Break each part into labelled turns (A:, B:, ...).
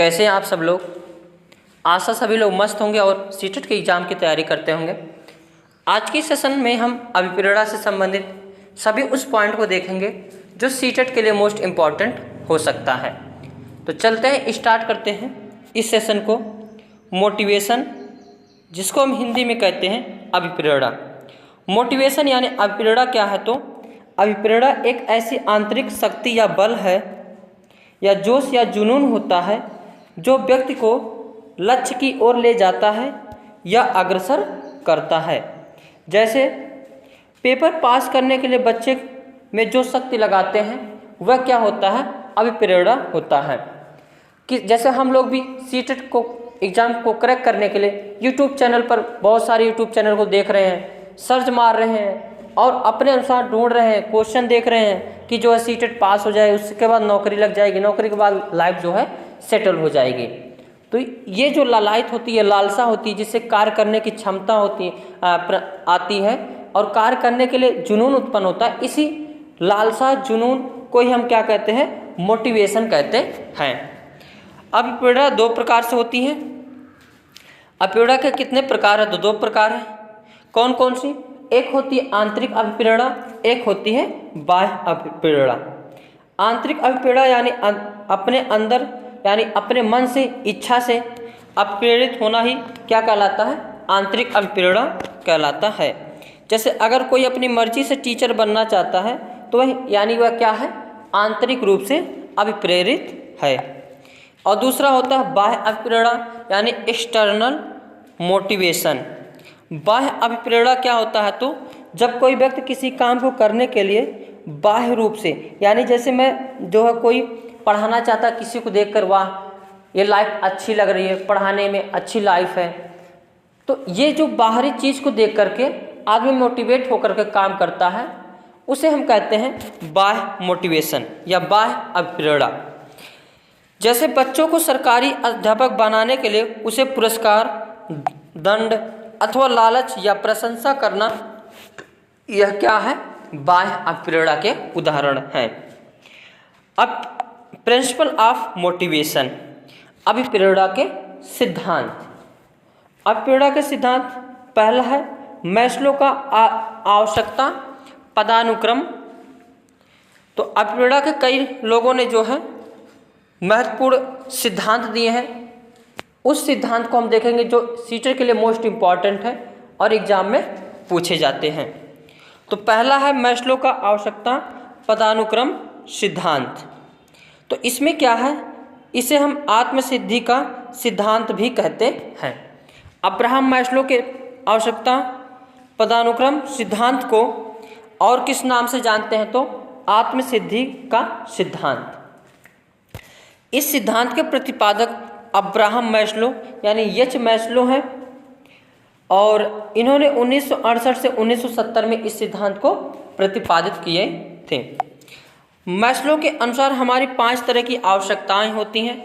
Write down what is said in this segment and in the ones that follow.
A: कैसे हैं आप सब लोग। आशा सभी लोग मस्त होंगे और सीटेट के एग्ज़ाम की तैयारी करते होंगे। आज की सेशन में हम अभिप्रेरणा से संबंधित सभी उस पॉइंट को देखेंगे जो सीटेट के लिए मोस्ट इम्पॉर्टेंट हो सकता है। तो चलते हैं, स्टार्ट करते हैं इस सेशन को। मोटिवेशन, जिसको हम हिंदी में कहते हैं अभिप्रेरणा। मोटिवेशन यानी अभिप्रेरणा क्या है? तो अभिप्रेरणा एक ऐसी आंतरिक शक्ति या बल है या जोश या जुनून होता है जो व्यक्ति को लक्ष्य की ओर ले जाता है या अग्रसर करता है। जैसे पेपर पास करने के लिए बच्चे में जो शक्ति लगाते हैं वह क्या होता है? अभिप्रेरणा होता है। कि जैसे हम लोग भी सीटेट को एग्ज़ाम को क्रैक करने के लिए यूट्यूब चैनल पर बहुत सारे यूट्यूब चैनल को देख रहे हैं, सर्च मार रहे हैं और अपने अनुसार ढूंढ रहे हैं, क्वेश्चन देख रहे हैं कि जो है सीटेट पास हो जाए, उसके बाद नौकरी लग जाएगी, नौकरी के बाद लाइफ जो है सेटल हो जाएगी। तो ये जो लालायत होती है, लालसा होती है, जिससे कार्य करने की क्षमता होती आती है और कार्य करने के लिए जुनून उत्पन्न होता है, इसी लालसा जुनून को ही हम क्या कहते हैं? मोटिवेशन कहते हैं। अभिप्रेरणा दो प्रकार से होती है। अभिप्रेरणा के कितने प्रकार है? तो दो प्रकार है। कौन कौन सी? एक होती है आंतरिक अभिप्रेरणा, एक होती है बाह्य अभिप्रेरणा। आंतरिक अभिप्रेरणा यानी अपने अंदर यानी अपने मन से, इच्छा से अभिप्रेरित होना ही क्या कहलाता है? आंतरिक अभिप्रेरणा कहलाता है। जैसे अगर कोई अपनी मर्जी से टीचर बनना चाहता है तो वह क्या है? आंतरिक रूप से अभिप्रेरित है। और दूसरा होता है बाह्य अभिप्रेरणा यानी एक्सटर्नल मोटिवेशन। बाह्य अभिप्रेरणा क्या होता है? तो जब कोई व्यक्ति किसी काम को करने के लिए बाह्य रूप से, यानी जैसे मैं जो है कोई पढ़ाना चाहता किसी को देखकर, वाह ये लाइफ अच्छी लग रही है, पढ़ाने में अच्छी लाइफ है, तो ये जो बाहरी चीज़ को देख करके आदमी मोटिवेट होकर के काम करता है, उसे हम कहते हैं बाह्य मोटिवेशन या बाह्य अभिप्रेरणा। जैसे बच्चों को सरकारी अध्यापक बनाने के लिए उसे पुरस्कार, दंड अथवा लालच या प्रशंसा करना, यह क्या है? बाह्य अभिप्रेरणा के उदाहरण हैं। अब प्रिंसिपल ऑफ मोटिवेशन, अभिप्रेरणा के सिद्धांत। अभिप्रेरणा के सिद्धांत पहला है मैस्लो का आवश्यकता पदानुक्रम। तो अभिप्रेरणा के कई लोगों ने जो है महत्वपूर्ण सिद्धांत दिए हैं। उस सिद्धांत को हम देखेंगे जो सीटेट के लिए मोस्ट इम्पॉर्टेंट है और एग्जाम में पूछे जाते हैं। तो पहला है मैस्लो का आवश्यकता पदानुक्रम सिद्धांत। तो इसमें क्या है? इसे हम आत्मसिद्धि का सिद्धांत भी कहते हैं। अब्राहम मैस्लो के आवश्यकता पदानुक्रम सिद्धांत को और किस नाम से जानते हैं? तो आत्मसिद्धि का सिद्धांत। इस सिद्धांत के प्रतिपादक अब्राहम मैस्लो यानी एच मैस्लो हैं और इन्होंने 1968 से 1970 में इस सिद्धांत को प्रतिपादित किए थे। मैस्लो के अनुसार हमारी 5 तरह की आवश्यकताएं होती हैं।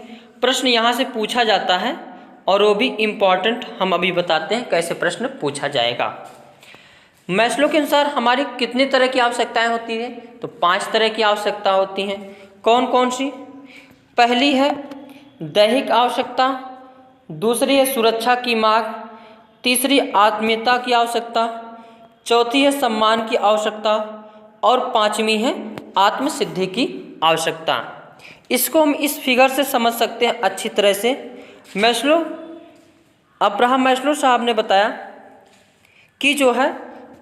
A: प्रश्न यहाँ से पूछा जाता है और वो भी इम्पॉर्टेंट, हम अभी बताते हैं कैसे प्रश्न पूछा जाएगा। मैस्लो के अनुसार हमारी कितनी तरह की आवश्यकताएं होती हैं? तो 5 तरह की आवश्यकता होती हैं। कौन कौन सी? पहली है दैहिक आवश्यकता, दूसरी है सुरक्षा की मांग, तीसरी आत्मीयता की आवश्यकता, चौथी है सम्मान की आवश्यकता और पांचवी है आत्मसिद्धि की आवश्यकता। इसको हम इस फिगर से समझ सकते हैं अच्छी तरह से। अब्राहम मैस्लो साहब ने बताया कि जो है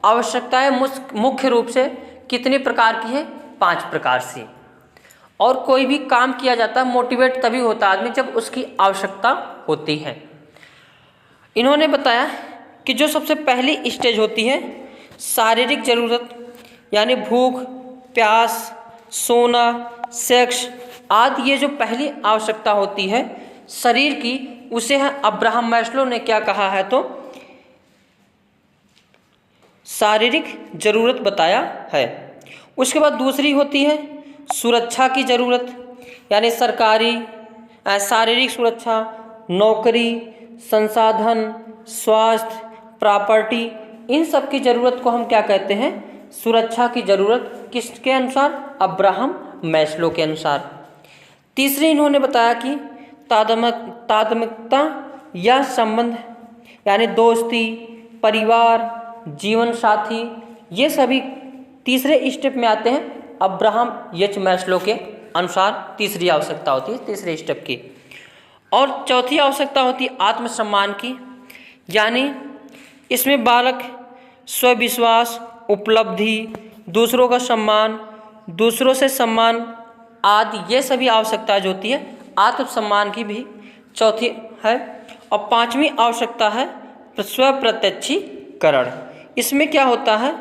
A: आवश्यकताएं मुख्य रूप से कितने प्रकार की है? 5 प्रकार से। और कोई भी काम किया जाता है मोटिवेट तभी होता है आदमी जब उसकी आवश्यकता होती है। इन्होंने बताया कि जो सबसे पहली स्टेज होती है शारीरिक ज़रूरत, यानी भूख, प्यास, सोना, सेक्स आदि, ये जो पहली आवश्यकता होती है शरीर की, उसे है अब्राहम मैस्लो ने क्या कहा है? तो शारीरिक ज़रूरत बताया है। उसके बाद दूसरी होती है सुरक्षा की ज़रूरत, यानी शारीरिक सुरक्षा, नौकरी, संसाधन, स्वास्थ्य, प्रॉपर्टी, इन सब की ज़रूरत को हम क्या कहते हैं? सुरक्षा की ज़रूरत। किसके अनुसार? अब्राहम मैस्लो के अनुसार। तीसरी इन्होंने बताया कि तादात्म्यता या संबंध यानी दोस्ती, परिवार, जीवन साथी, ये सभी तीसरे स्टेप में आते हैं अब्राहम एच मैस्लो के अनुसार। तीसरी आवश्यकता होती है तीसरे स्टेप की। और चौथी आवश्यकता होती है आत्मसम्मान की, यानी इसमें बालक स्वविश्वास, उपलब्धि, दूसरों का सम्मान, दूसरों से सम्मान आदि ये सभी आवश्यकता जो होती है आत्मसम्मान की भी चौथी है। और पांचवी आवश्यकता है स्वप्रत्यक्षीकरण। इसमें क्या होता है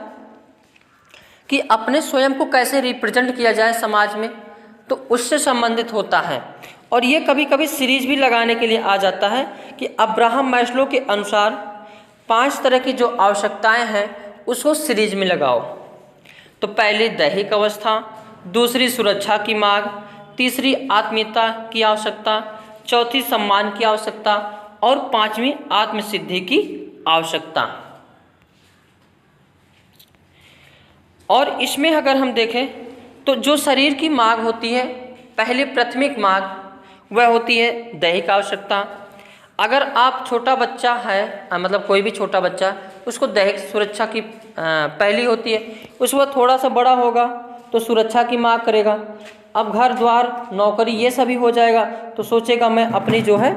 A: कि अपने स्वयं को कैसे रिप्रेजेंट किया जाए समाज में, तो उससे संबंधित होता है। और ये कभी कभी सीरीज भी लगाने के लिए आ जाता है कि अब्राहम मैस्लो के अनुसार 5 तरह की जो आवश्यकताएं हैं उसको सीरीज में लगाओ। तो पहली दैहिक अवस्था, दूसरी सुरक्षा की मांग, तीसरी आत्मीयता की आवश्यकता, चौथी सम्मान की आवश्यकता और पांचवी आत्मसिद्धि की आवश्यकता। और इसमें अगर हम देखें तो जो शरीर की मांग होती है, पहली प्राथमिक मांग वह होती है दैहिक आवश्यकता। अगर आप छोटा बच्चा है, मतलब कोई भी छोटा बच्चा, उसको दैहिक सुरक्षा की पहली होती है। उसको थोड़ा सा बड़ा होगा तो सुरक्षा की मांग करेगा। अब घर द्वार, नौकरी ये सभी हो जाएगा तो सोचेगा मैं अपनी जो है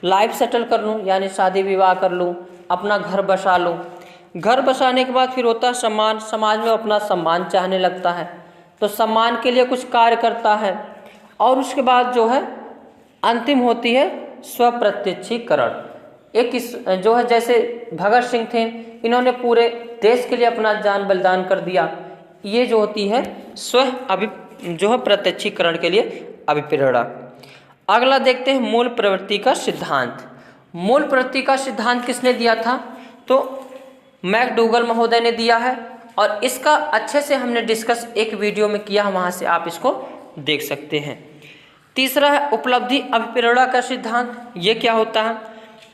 A: लाइफ सेटल कर लूँ, यानी शादी विवाह कर लूँ, अपना घर बसा लूँ। घर बसाने के बाद फिर होता है सम्मान, समाज में अपना सम्मान चाहने लगता है, तो सम्मान के लिए कुछ कार्य करता है। और उसके बाद जो है अंतिम होती है स्वप्रत्यक्षीकरण। एक इस जो है जैसे भगत सिंह थे, इन्होंने पूरे देश के लिए अपना जान बलिदान कर दिया। ये जो होती है जो है प्रत्यक्षीकरण के लिए अभिप्रेरणा। अगला देखते हैं मूल प्रवृत्ति का सिद्धांत। मूल प्रवृत्ति का सिद्धांत किसने दिया था? तो मैकडूगल महोदय ने दिया है। और इसका अच्छे से हमने डिस्कस एक वीडियो में किया, वहाँ से आप इसको देख सकते हैं। तीसरा है उपलब्धि अभिप्रेरणा का सिद्धांत। ये क्या होता है?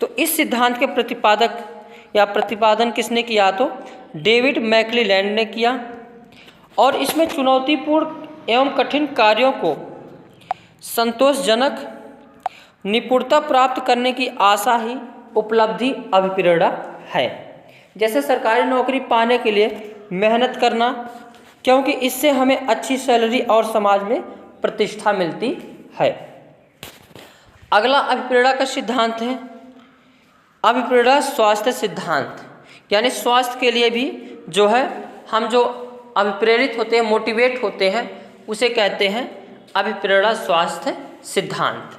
A: तो इस सिद्धांत के प्रतिपादक या प्रतिपादन किसने किया? तो डेविड मैक्लीलैंड ने किया। और इसमें चुनौतीपूर्ण एवं कठिन कार्यों को संतोषजनक निपुणता प्राप्त करने की आशा ही उपलब्धि अभिप्रेरणा है। जैसे सरकारी नौकरी पाने के लिए मेहनत करना, क्योंकि इससे हमें अच्छी सैलरी और समाज में प्रतिष्ठा मिलती है। अगला अभिप्रेरणा का सिद्धांत है अभिप्रेरणा स्वास्थ्य सिद्धांत, यानी स्वास्थ्य के लिए भी जो है हम जो अभिप्रेरित होते हैं, मोटिवेट होते हैं, उसे कहते हैं अभिप्रेरणा स्वास्थ्य सिद्धांत।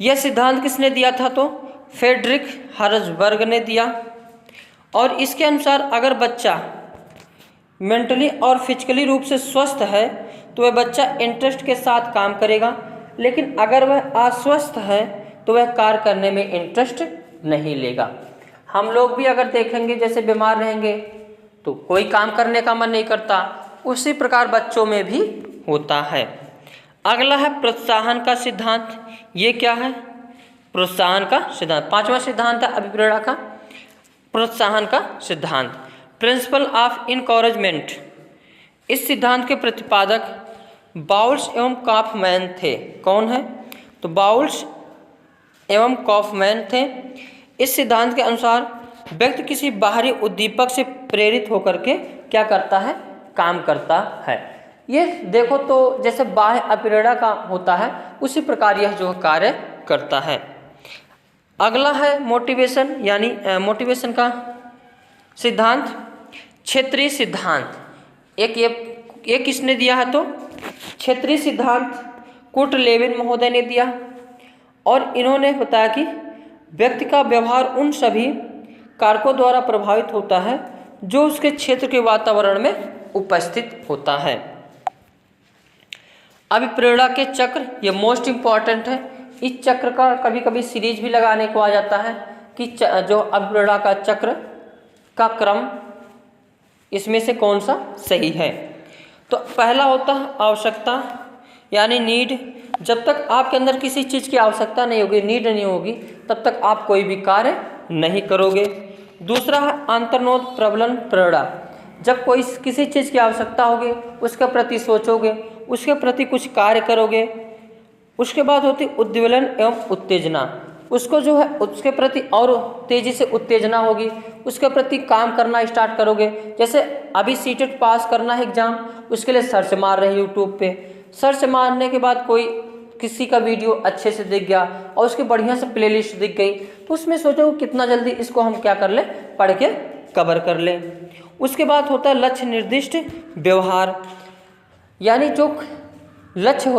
A: यह सिद्धांत किसने दिया था? तो फ्रेडरिक हर्ज़बर्ग ने दिया। और इसके अनुसार अगर बच्चा मेंटली और फिजिकली रूप से स्वस्थ है तो वह बच्चा इंटरेस्ट के साथ काम करेगा, लेकिन अगर वह अस्वस्थ है तो वह कार्य करने में इंटरेस्ट नहीं लेगा। हम लोग भी अगर देखेंगे जैसे बीमार रहेंगे तो कोई काम करने का मन नहीं करता, उसी प्रकार बच्चों में भी होता है। अगला है प्रोत्साहन का सिद्धांत। ये क्या है? प्रोत्साहन का सिद्धांत। पांचवा सिद्धांत है अभिप्रेरणा का प्रोत्साहन का सिद्धांत, प्रिंसिपल ऑफ इनकरेजमेंट। इस सिद्धांत के प्रतिपादक बाउल्स एवं कॉफमैन थे। कौन है? तो बाउल्स एवं कॉफमैन थे। इस सिद्धांत के अनुसार व्यक्ति किसी बाहरी उद्दीपक से प्रेरित होकर के क्या करता है? काम करता है। ये देखो तो जैसे बाह्य अभिप्रेरणा का होता है, उसी प्रकार यह जो कार्य करता है। अगला है मोटिवेशन, यानी मोटिवेशन का सिद्धांत, क्षेत्रीय सिद्धांत। एक किसने दिया है? तो क्षेत्रीय सिद्धांत कुर्ट लेविन महोदय ने दिया। और इन्होंने बताया कि व्यक्ति का व्यवहार उन सभी कारकों द्वारा प्रभावित होता है जो उसके क्षेत्र के वातावरण में उपस्थित होता है। अभिप्रेरणा के चक्र ये मोस्ट इम्पॉर्टेंट है। इस चक्र का कभी कभी सीरीज भी लगाने को आ जाता है कि जो अभिप्रेरणा का चक्र का क्रम इसमें से कौन सा सही है। तो पहला होता है आवश्यकता, यानी नीड। जब तक आपके अंदर किसी चीज़ की आवश्यकता नहीं होगी, नीड नहीं होगी, तब तक आप कोई भी कार्य नहीं करोगे। दूसरा है अंतर्नोद प्रबलन प्रेरणा। जब कोई किसी चीज़ की आवश्यकता होगी, उसके प्रति सोचोगे, उसके प्रति कुछ कार्य करोगे, उसके बाद होती उद्वेलन एवं उत्तेजना, उसको जो है उसके प्रति और तेज़ी से उत्तेजना होगी, उसके प्रति काम करना स्टार्ट करोगे। जैसे अभी सीटेट पास करना है एग्ज़ाम, उसके लिए सर्च मार रहे यूट्यूब पे, सर्च मारने के बाद कोई किसी का वीडियो अच्छे से दिख गया और उसकी बढ़िया से प्लेलिस्ट दिख गई, तो उसमें सोचो कितना जल्दी इसको हम क्या कर लें, पढ़ के कवर कर लें। उसके बाद होता है लक्ष्य निर्दिष्ट व्यवहार, यानी जो लक्ष्य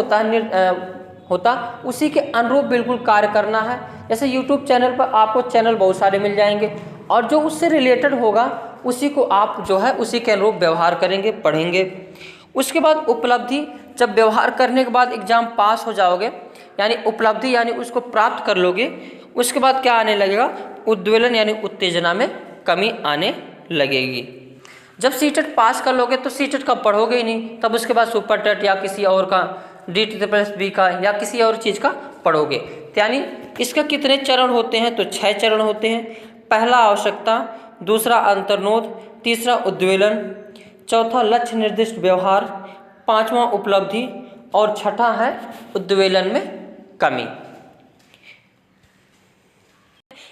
A: होता उसी के अनुरूप बिल्कुल कार्य करना है। जैसे यूट्यूब चैनल पर आपको चैनल बहुत सारे मिल जाएंगे और जो उससे रिलेटेड होगा उसी को आप जो है उसी के अनुरूप व्यवहार करेंगे, पढ़ेंगे। उसके बाद उपलब्धि, जब व्यवहार करने के बाद एग्ज़ाम पास हो जाओगे, यानी उपलब्धि यानी उसको प्राप्त कर लोगे, उसके बाद क्या आने लगेगा, उद्वेलन यानी उत्तेजना में कमी आने लगेगी। जब सीटेट पास कर लोगे तो सीटेट का पढ़ोगे ही नहीं, तब उसके बाद सुपर टेट या किसी और का DTTP का या किसी और चीज़ का पढ़ोगे। यानी इसका कितने चरण होते हैं, तो 6 चरण होते हैं। पहला आवश्यकता, दूसरा अंतर्नोद, तीसरा उद्वेलन, चौथा लक्ष्य निर्दिष्ट व्यवहार, पांचवा उपलब्धि और छठा है उद्वेलन में कमी।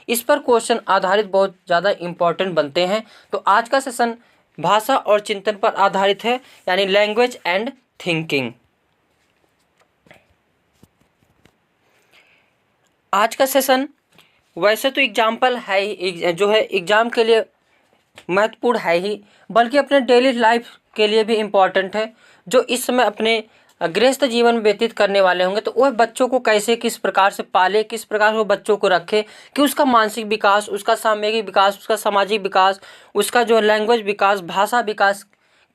A: इस पर क्वेश्चन आधारित बहुत ज़्यादा इम्पोर्टेंट बनते हैं। तो आज का सेशन भाषा और चिंतन पर आधारित है, यानी लैंग्वेज एंड थिंकिंग। आज का सेशन वैसे तो एग्जाम्पल है ही, जो है एग्ज़ाम के लिए महत्वपूर्ण है ही, बल्कि अपने डेली लाइफ के लिए भी इम्पॉर्टेंट है। जो इस समय अपने गृहस्थ जीवन व्यतीत करने वाले होंगे, तो वह बच्चों को कैसे किस प्रकार से पाले, किस प्रकार से वो बच्चों को रखे कि उसका मानसिक विकास, उसका सामूहिक विकास, उसका सामाजिक विकास, उसका जो लैंग्वेज विकास, भाषा विकास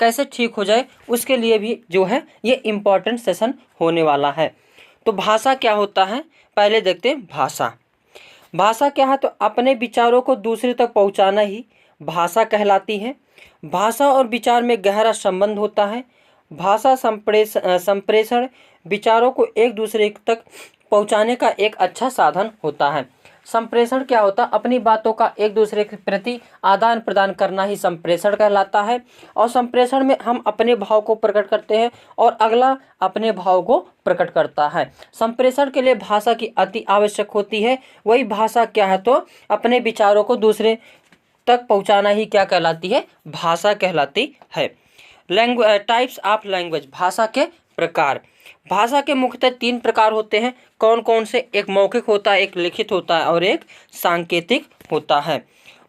A: कैसे ठीक हो जाए, उसके लिए भी जो है ये इम्पॉर्टेंट सेशन होने वाला है। तो भाषा क्या होता है, पहले देखते हैं। भाषा क्या है, तो अपने विचारों को दूसरे तक पहुंचाना ही भाषा कहलाती है। भाषा और विचार में गहरा संबंध होता है। भाषा संप्रेषण विचारों को एक दूसरे तक पहुंचाने का एक अच्छा साधन होता है। संप्रेषण क्या होता है, अपनी बातों का एक दूसरे के प्रति आदान प्रदान करना ही संप्रेषण कहलाता है। और संप्रेषण में हम अपने भाव को प्रकट करते हैं और अगला अपने भाव को प्रकट करता है। संप्रेषण के लिए भाषा की अति आवश्यक होती है। वही भाषा क्या है, तो अपने विचारों को दूसरे तक पहुंचाना ही क्या कहलाती है, भाषा कहलाती है। टाइप्स ऑफ लैंग्वेज, भाषा के प्रकार। भाषा के मुख्यतः 3 प्रकार होते हैं। कौन कौन से, एक मौखिक होता है, एक लिखित होता है और एक सांकेतिक होता है।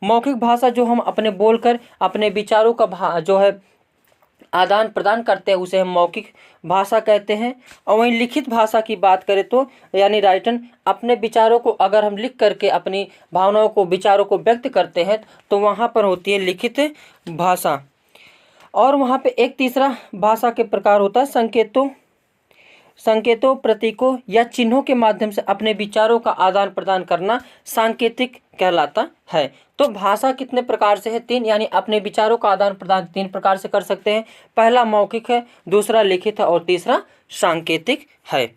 A: मौखिक भाषा जो हम अपने बोलकर अपने विचारों का जो है आदान प्रदान करते हैं, उसे हम मौखिक भाषा कहते हैं। और वहीं लिखित भाषा की बात करें तो यानी राइटन, अपने विचारों को अगर हम लिख करके अपनी भावनाओं को, विचारों को व्यक्त करते हैं, तो वहाँ पर होती है लिखित भाषा। और वहाँ पे एक तीसरा भाषा के प्रकार होता है संकेतों, प्रतीकों या चिन्हों के माध्यम से अपने विचारों का आदान प्रदान करना सांकेतिक कहलाता है। तो भाषा कितने प्रकार से है, 3, यानी अपने विचारों का आदान प्रदान 3 प्रकार से कर सकते हैं। पहला मौखिक है, दूसरा लिखित है और तीसरा सांकेतिक है।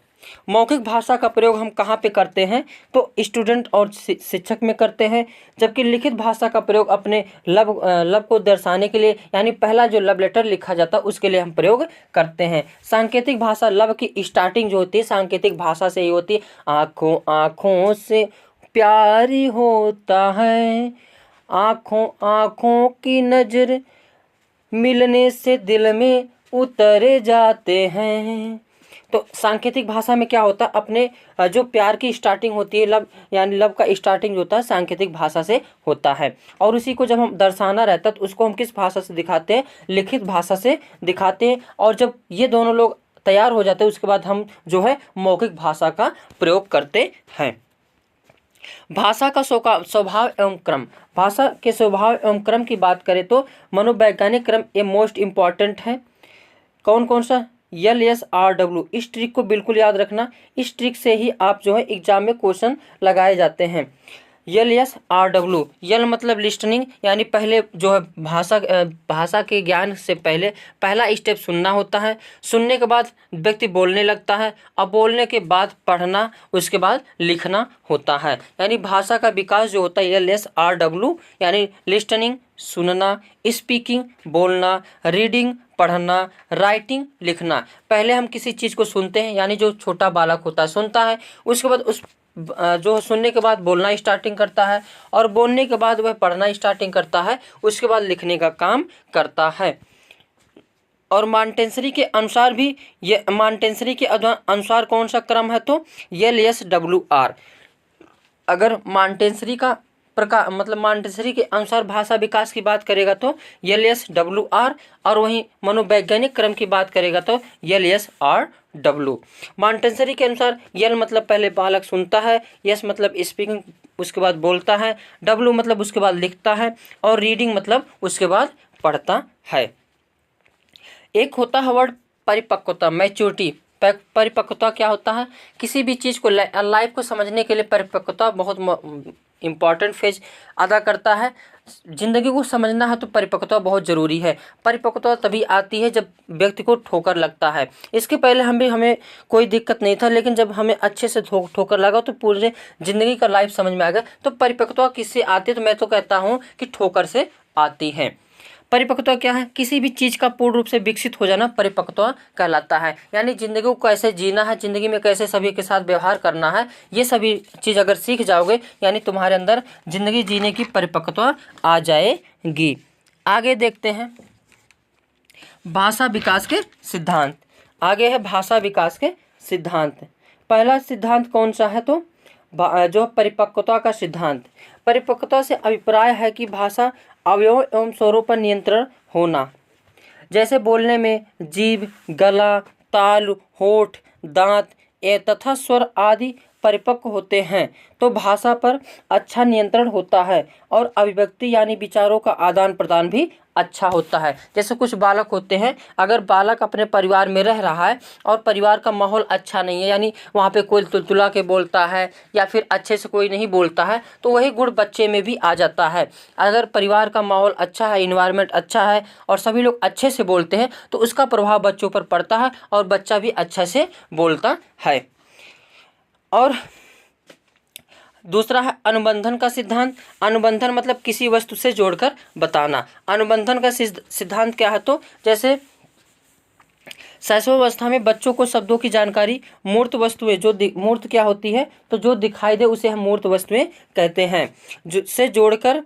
A: मौखिक भाषा का प्रयोग हम कहाँ पे करते हैं, तो स्टूडेंट और शिक्षक में करते हैं। जबकि लिखित भाषा का प्रयोग अपने लब को दर्शाने के लिए, यानी पहला जो लव लेटर लिखा जाता है उसके लिए हम प्रयोग करते हैं। सांकेतिक भाषा, लब की स्टार्टिंग जो होती है सांकेतिक भाषा से ही होती है। आँखों आँखों से प्यारी होता है, आँखों आँखों की नजर मिलने से दिल में उतरे जाते हैं। तो सांकेतिक भाषा में क्या होता है, अपने जो प्यार की स्टार्टिंग होती है, लव यानी लव का स्टार्टिंग जो होता है सांकेतिक भाषा से होता है। और उसी को जब हम दर्शाना रहता है तो उसको हम किस भाषा से दिखाते हैं, लिखित भाषा से दिखाते हैं। और जब ये दोनों लोग तैयार हो जाते हैं उसके बाद हम जो है मौखिक भाषा का प्रयोग करते हैं। भाषा का स्वभाव एवं क्रम। भाषा के स्वभाव एवं क्रम की बात करें तो मनोवैज्ञानिक क्रम ये मोस्ट इम्पॉर्टेंट है। कौन कौन सा, LSRW, इस ट्रिक को बिल्कुल याद रखना। इस ट्रिक से ही आप जो है एग्जाम में क्वेश्चन लगाए जाते हैं। LSRW, यल मतलब लिस्टनिंग, यानी पहले जो है भाषा के ज्ञान से पहले पहला स्टेप सुनना होता है। सुनने के बाद व्यक्ति बोलने लगता है, अब बोलने के बाद पढ़ना, उसके बाद लिखना होता है। यानी भाषा का विकास जो होता है LSRW, यानी लिस्टनिंग, सुनना, स्पीकिंग बोलना, रीडिंग पढ़ना, राइटिंग लिखना। पहले हम किसी चीज़ को सुनते हैं, यानी जो छोटा बालक होता है सुनता है, उसके बाद उस जो सुनने के बाद बोलना स्टार्टिंग करता है, और बोलने के बाद वह पढ़ना स्टार्टिंग करता है, उसके बाद लिखने का काम करता है। और मॉन्टेसरी के अनुसार भी ये मॉन्टेसरी के अनुसार कौन सा क्रम है, तो LSWR। अगर मॉन्टेसरी का प्रकार मतलब मॉन्टेसरी के अनुसार भाषा विकास की बात करेगा तो LSWR, और वहीं मनोवैज्ञानिक क्रम की बात करेगा तो LSRW। मॉन्टेसरी के अनुसार L मतलब पहले बालक सुनता है, S मतलब स्पीकिंग उसके बाद बोलता है, W मतलब उसके बाद लिखता है, और रीडिंग मतलब उसके बाद पढ़ता है। एक होता है वर्ड परिपक्वता, मैच्योरिटी। परिपक्वता क्या होता है, किसी भी चीज़ को लाइफ को समझने के लिए परिपक्वता बहुत इम्पॉर्टेंट फेज अदा करता है। जिंदगी को समझना है तो परिपक्वता बहुत ज़रूरी है। परिपक्वता तभी आती है जब व्यक्ति को ठोकर लगता है। इसके पहले हमें कोई दिक्कत नहीं था, लेकिन जब हमें अच्छे से ठोकर लगा तो पूरे ज़िंदगी का लाइफ समझ में आ गया। तो परिपक्वता किससे आती है, तो मैं तो कहता हूँ कि ठोकर से आती है। परिपक्वता क्या है, किसी भी चीज़ का पूर्ण रूप से विकसित हो जाना परिपक्वता कहलाता है। यानी ज़िंदगी को कैसे जीना है, ज़िंदगी में कैसे सभी के साथ व्यवहार करना है, ये सभी चीज़ अगर सीख जाओगे यानी तुम्हारे अंदर ज़िंदगी जीने की परिपक्वता आ जाएगी। आगे देखते हैं भाषा विकास के सिद्धांत। आगे है भाषा विकास के सिद्धांत। पहला सिद्धांत कौन सा है, तो जो परिपक्वता का सिद्धांत। परिपक्वता से अभिप्राय है कि भाषा अवयवों एवं स्वरों पर नियंत्रण होना, जैसे बोलने में जीभ, गला, ताल, होठ, दांत तथा स्वर आदि परिपक्व होते हैं तो भाषा पर अच्छा नियंत्रण होता है, और अभिव्यक्ति यानी विचारों का आदान प्रदान भी अच्छा होता है। जैसे कुछ बालक होते हैं, अगर बालक अपने परिवार में रह रहा है और परिवार का माहौल अच्छा नहीं है, यानी वहाँ पे कोई तुलतुला के बोलता है या फिर अच्छे से कोई नहीं बोलता है, तो वही गुण बच्चे में भी आ जाता है। अगर परिवार का माहौल अच्छा है, इन्वायरमेंट अच्छा है और सभी लोग अच्छे से बोलते हैं तो उसका प्रभाव बच्चों पर पड़ता है और बच्चा भी अच्छे से बोलता है। और दूसरा है अनुबंधन का सिद्धांत। अनुबंधन मतलब किसी वस्तु से जोड़कर बताना। अनुबंधन का सिद्धांत क्या है, तो जैसे शैशवावस्था में बच्चों को शब्दों की जानकारी मूर्त वस्तुएं जो मूर्त क्या होती है, तो जो दिखाई दे उसे हम मूर्त वस्तुएं कहते हैं, जो से जोड़कर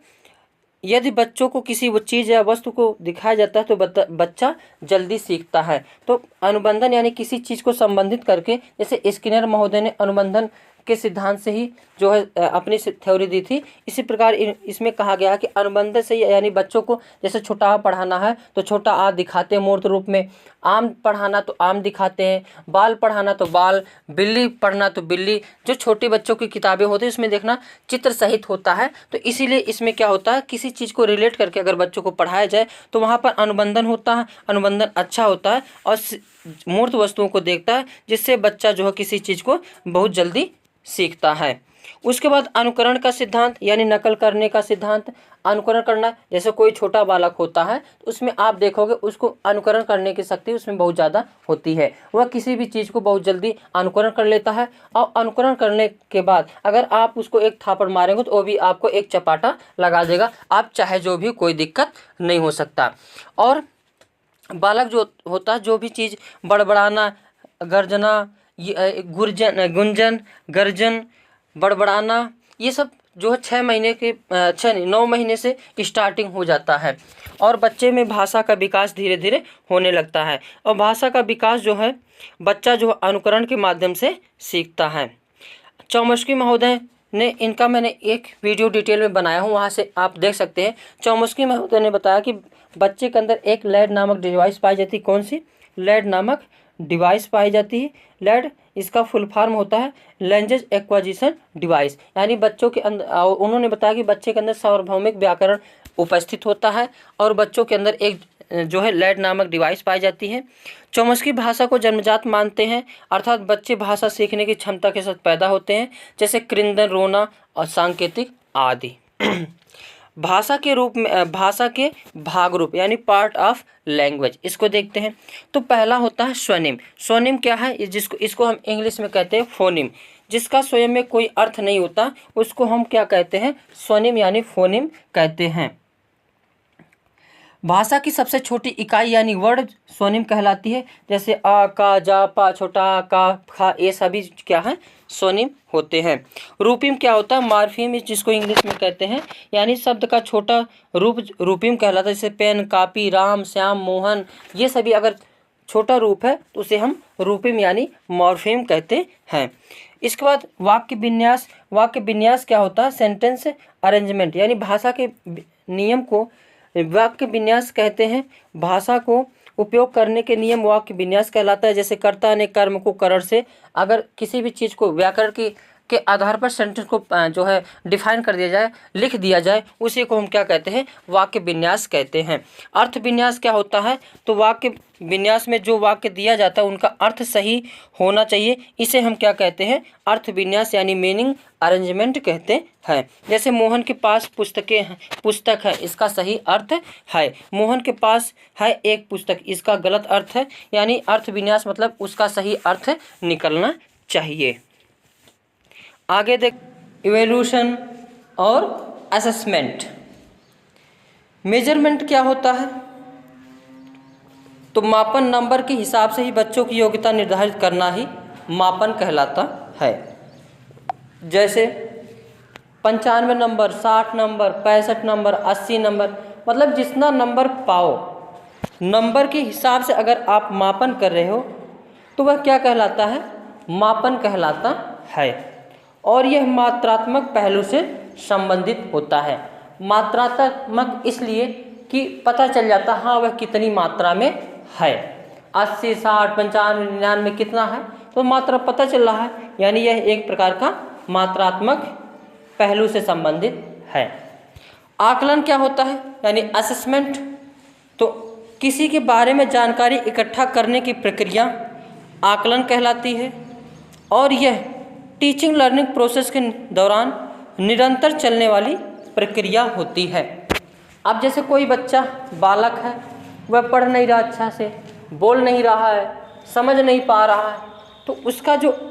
A: यदि बच्चों को किसी वो चीज़ या वस्तु को दिखाया जाता है तो बच्चा जल्दी सीखता है। तो अनुबंधन यानी किसी चीज़ को संबंधित करके, जैसे स्किनर महोदय ने अनुबंधन के सिद्धांत से ही जो है अपनी थ्योरी दी थी, इसी प्रकार इसमें कहा गया है कि अनुबंधन से यानी बच्चों को जैसे छोटा आ पढ़ाना है तो छोटा आ दिखाते हैं मूर्त रूप में, आम पढ़ाना तो आम दिखाते हैं, बाल पढ़ाना तो बाल, बिल्ली पढ़ना तो बिल्ली। जो छोटे बच्चों की किताबें होती है उसमें देखना चित्र सहित होता है, तो इसीलिए इसमें क्या होता है, किसी चीज़ को रिलेट करके अगर बच्चों को पढ़ाया जाए तो वहाँ पर अनुबंधन होता है, अनुबंधन अच्छा होता है और मूर्त वस्तुओं को देखता है, जिससे बच्चा जो है किसी चीज़ को बहुत जल्दी सीखता है। उसके बाद अनुकरण का सिद्धांत यानी नकल करने का सिद्धांत। अनुकरण करना, जैसे कोई छोटा बालक होता है तो उसमें आप देखोगे उसको अनुकरण करने की शक्ति उसमें बहुत ज़्यादा होती है, वह किसी भी चीज़ को बहुत जल्दी अनुकरण कर लेता है। और अनुकरण करने के बाद अगर आप उसको एक थापड़ मारेंगे तो वो भी आपको एक चपाटा लगा देगा, आप चाहे जो भी, कोई दिक्कत नहीं हो सकता। और बालक जो होता है, जो भी चीज़ बड़बड़ाना, गर्जना, गुंजन, गर्जन, बड़बड़ाना, ये सब जो है 6 महीने के 9 महीने से स्टार्टिंग हो जाता है और बच्चे में भाषा का विकास धीरे धीरे होने लगता है। और भाषा का विकास जो है बच्चा जो अनुकरण के माध्यम से सीखता है। चौमस्की महोदय ने इनका मैंने एक वीडियो डिटेल में बनाया हूँ, वहाँ से आप देख सकते हैं। चौमस्की महोदय ने बताया कि बच्चे के अंदर एक लैड नामक डिवाइस पाई जाती है। कौन सी? लैड नामक डिवाइस पाई जाती है। लैड इसका फुल फॉर्म होता है लैंग्वेज एक्वाजिशन डिवाइस, यानी बच्चों के अंदर, उन्होंने बताया कि बच्चे के अंदर सार्वभौमिक व्याकरण उपस्थित होता है और बच्चों के अंदर एक जो है लैड नामक डिवाइस पाई जाती है। चौमस्की भाषा को जन्मजात मानते हैं, अर्थात बच्चे भाषा सीखने की क्षमता के साथ पैदा होते हैं, जैसे क्रिंदन, रोना और सांकेतिक आदि। भाषा के रूप में, भाषा के भाग रूप यानी पार्ट ऑफ लैंग्वेज, इसको देखते हैं। तो पहला होता है स्वनिम। स्वनिम क्या है? इसको हम इंग्लिश में कहते हैं फोनिम, जिसका स्वयं में कोई अर्थ नहीं होता, उसको हम क्या कहते हैं? स्वनिम यानी फोनिम कहते हैं। भाषा की सबसे छोटी इकाई यानी वर्ड स्वनिम कहलाती है। जैसे आ, का, जा, पा, छोटा आ, का, खा, ये सभी क्या है, स्वनिम होते हैं। रूपिम क्या होता है, मॉर्फीम जिसको इंग्लिश में कहते हैं, यानी शब्द का छोटा रूप रूपिम कहलाता है। जैसे पेन, कॉपी, राम, श्याम, मोहन, ये सभी अगर छोटा रूप है तो उसे हम रूपिम यानी मॉर्फीम कहते हैं। इसके बाद वाक्य विन्यास। वाक्य विन्यास क्या होता है, सेंटेंस अरेंजमेंट, यानी भाषा के नियम को वाक्य विन्यास कहते हैं। भाषा को उपयोग करने के नियम वाक्य विन्यास कहलाता है। जैसे कर्ता ने कर्म को करण से, अगर किसी भी चीज़ को व्याकरण के आधार पर सेंटेंस को जो है डिफाइन कर दिया जाए, लिख दिया जाए, उसी को हम क्या कहते हैं, वाक्य विन्यास कहते हैं। अर्थ विन्यास क्या होता है, तो वाक्य विन्यास में जो वाक्य दिया जाता है उनका अर्थ सही होना चाहिए, इसे हम क्या कहते हैं, अर्थ विन्यास यानी मीनिंग अरेंजमेंट कहते हैं। जैसे मोहन के पास पुस्तक है, इसका सही अर्थ है मोहन के पास है एक पुस्तक, इसका गलत अर्थ है, यानी अर्थ विन्यास मतलब उसका सही अर्थ निकलना चाहिए। आगे देख, इवैल्यूएशन और असेसमेंट। मेजरमेंट क्या होता है, तो मापन, नंबर के हिसाब से ही बच्चों की योग्यता निर्धारित करना ही मापन कहलाता है। जैसे 95 नंबर, 60 नंबर, 65 नंबर, 80 नंबर, मतलब जितना नंबर पाओ, नंबर के हिसाब से अगर आप मापन कर रहे हो तो वह क्या कहलाता है, मापन कहलाता है। और यह मात्रात्मक पहलू से संबंधित होता है। मात्रात्मक इसलिए कि पता चल जाता हाँ वह कितनी मात्रा में है, 80, 60, 95, 99 कितना है, तो मात्रा पता चल रहा है, यानी यह एक प्रकार का मात्रात्मक पहलू से संबंधित है। आकलन क्या होता है, यानी असेसमेंट, तो किसी के बारे में जानकारी इकट्ठा करने की प्रक्रिया आकलन कहलाती है। और यह टीचिंग लर्निंग प्रोसेस के दौरान निरंतर चलने वाली प्रक्रिया होती है। अब जैसे कोई बच्चा बालक है, वह पढ़ नहीं रहा, अच्छा से बोल नहीं रहा है, समझ नहीं पा रहा है, तो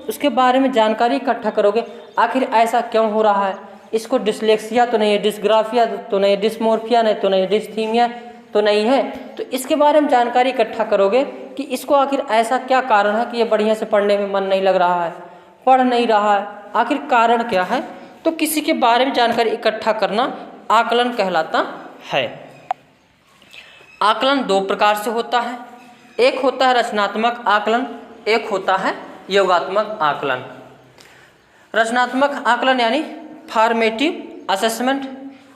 A: उसके बारे में जानकारी इकट्ठा करोगे, आखिर ऐसा क्यों हो रहा है, इसको डिसलेक्सिया तो नहीं है, डिस्ग्राफिया तो नहीं है, डिस्मोर्फिया नहीं तो नहीं है, डिस्थीमिया तो नहीं है, तो इसके बारे में जानकारी इकट्ठा करोगे कि इसको आखिर ऐसा क्या कारण है कि ये बढ़िया से पढ़ने में मन नहीं लग रहा है, पढ़ नहीं रहा है, आखिर कारण क्या है। तो किसी के बारे में जानकारी इकट्ठा करना आकलन कहलाता है। आकलन दो प्रकार से होता है, एक होता है रचनात्मक आकलन, एक होता है योगात्मक आकलन। रचनात्मक आकलन यानी फॉर्मेटिव असेसमेंट,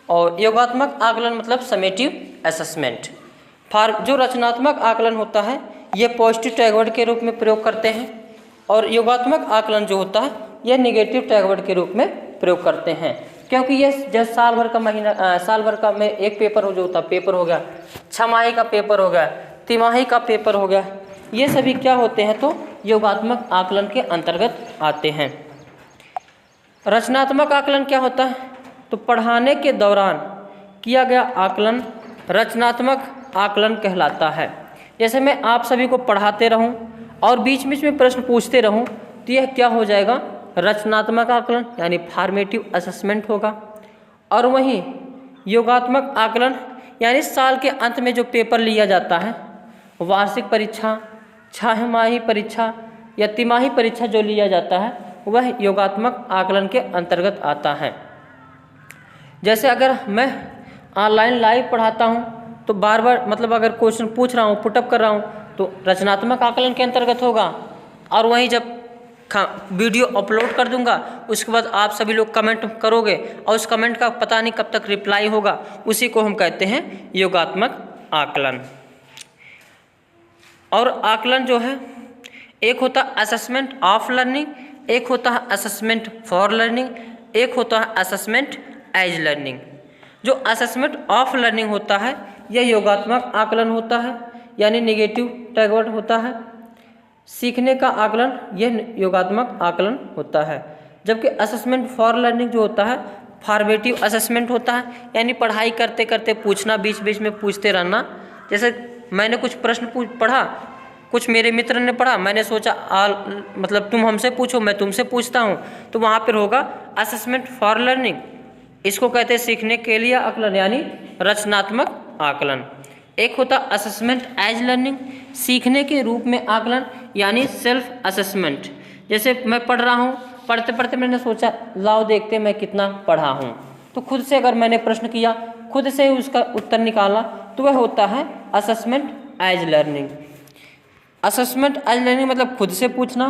A: और योगात्मक आकलन मतलब समेटिव असेसमेंट। जो रचनात्मक आकलन होता है ये पॉजिटिव टैगवर्ड के रूप में प्रयोग करते हैं, और योगात्मक आकलन जो होता है यह नेगेटिव टैगवर्ड के रूप में प्रयोग करते हैं। क्योंकि ये जैसे साल भर का में एक पेपर जो होता है, पेपर हो गया, छमाही का पेपर हो गया, तिमाही का पेपर हो गया, ये सभी क्या होते हैं, तो योगात्मक आकलन के अंतर्गत आते हैं। रचनात्मक आकलन क्या होता है, तो पढ़ाने के दौरान किया गया आकलन रचनात्मक आकलन कहलाता है। जैसे मैं आप सभी को पढ़ाते रहूं और बीच बीच में प्रश्न पूछते रहूं, तो यह क्या हो जाएगा, रचनात्मक आकलन यानी फॉर्मेटिव असेसमेंट होगा। और वहीं योगात्मक आकलन यानी साल के अंत में जो पेपर लिया जाता है, वार्षिक परीक्षा, छमाही परीक्षा या तिमाही परीक्षा जो लिया जाता है, वह योगात्मक आकलन के अंतर्गत आता है। जैसे अगर मैं ऑनलाइन लाइव पढ़ाता हूँ तो बार बार मतलब अगर क्वेश्चन पूछ रहा हूँ, पुटअप कर रहा हूँ, तो रचनात्मक आकलन के अंतर्गत होगा। और वहीं जब वीडियो अपलोड कर दूंगा, उसके बाद आप सभी लोग कमेंट करोगे और उस कमेंट का पता नहीं कब तक रिप्लाई होगा, उसी को हम कहते हैं योगात्मक आकलन। और आकलन जो है, एक होता है असेसमेंट ऑफ लर्निंग, एक होता है असेसमेंट फॉर लर्निंग, एक होता है असेसमेंट एज लर्निंग। जो असेसमेंट ऑफ लर्निंग होता है यह योगात्मक आकलन होता है, यानी नेगेटिव टैगवर्ड होता है। सीखने का आकलन यह योगात्मक आकलन होता है। जबकि असेसमेंट फॉर लर्निंग जो होता है फॉर्मेटिव असेसमेंट होता है, यानी पढ़ाई करते करते पूछना, बीच बीच में पूछते रहना। जैसे मैंने कुछ प्रश्न पढ़ा, कुछ मेरे मित्र ने पढ़ा, मैंने सोचा मतलब तुम हमसे पूछो, मैं तुमसे पूछता हूँ, तो वहाँ पर होगा असेसमेंट फॉर लर्निंग। इसको कहते हैं सीखने के लिए आकलन यानी रचनात्मक आकलन। एक होता असेसमेंट एज लर्निंग, सीखने के रूप में आकलन यानी सेल्फ असेसमेंट। जैसे मैं पढ़ रहा हूँ, पढ़ते पढ़ते मैंने सोचा लाओ देखते मैं कितना पढ़ा हूँ, तो खुद से अगर मैंने प्रश्न किया, खुद से उसका उत्तर निकाला, तो वह होता है assessment as learning. Assessment as learning मतलब खुद से पूछना,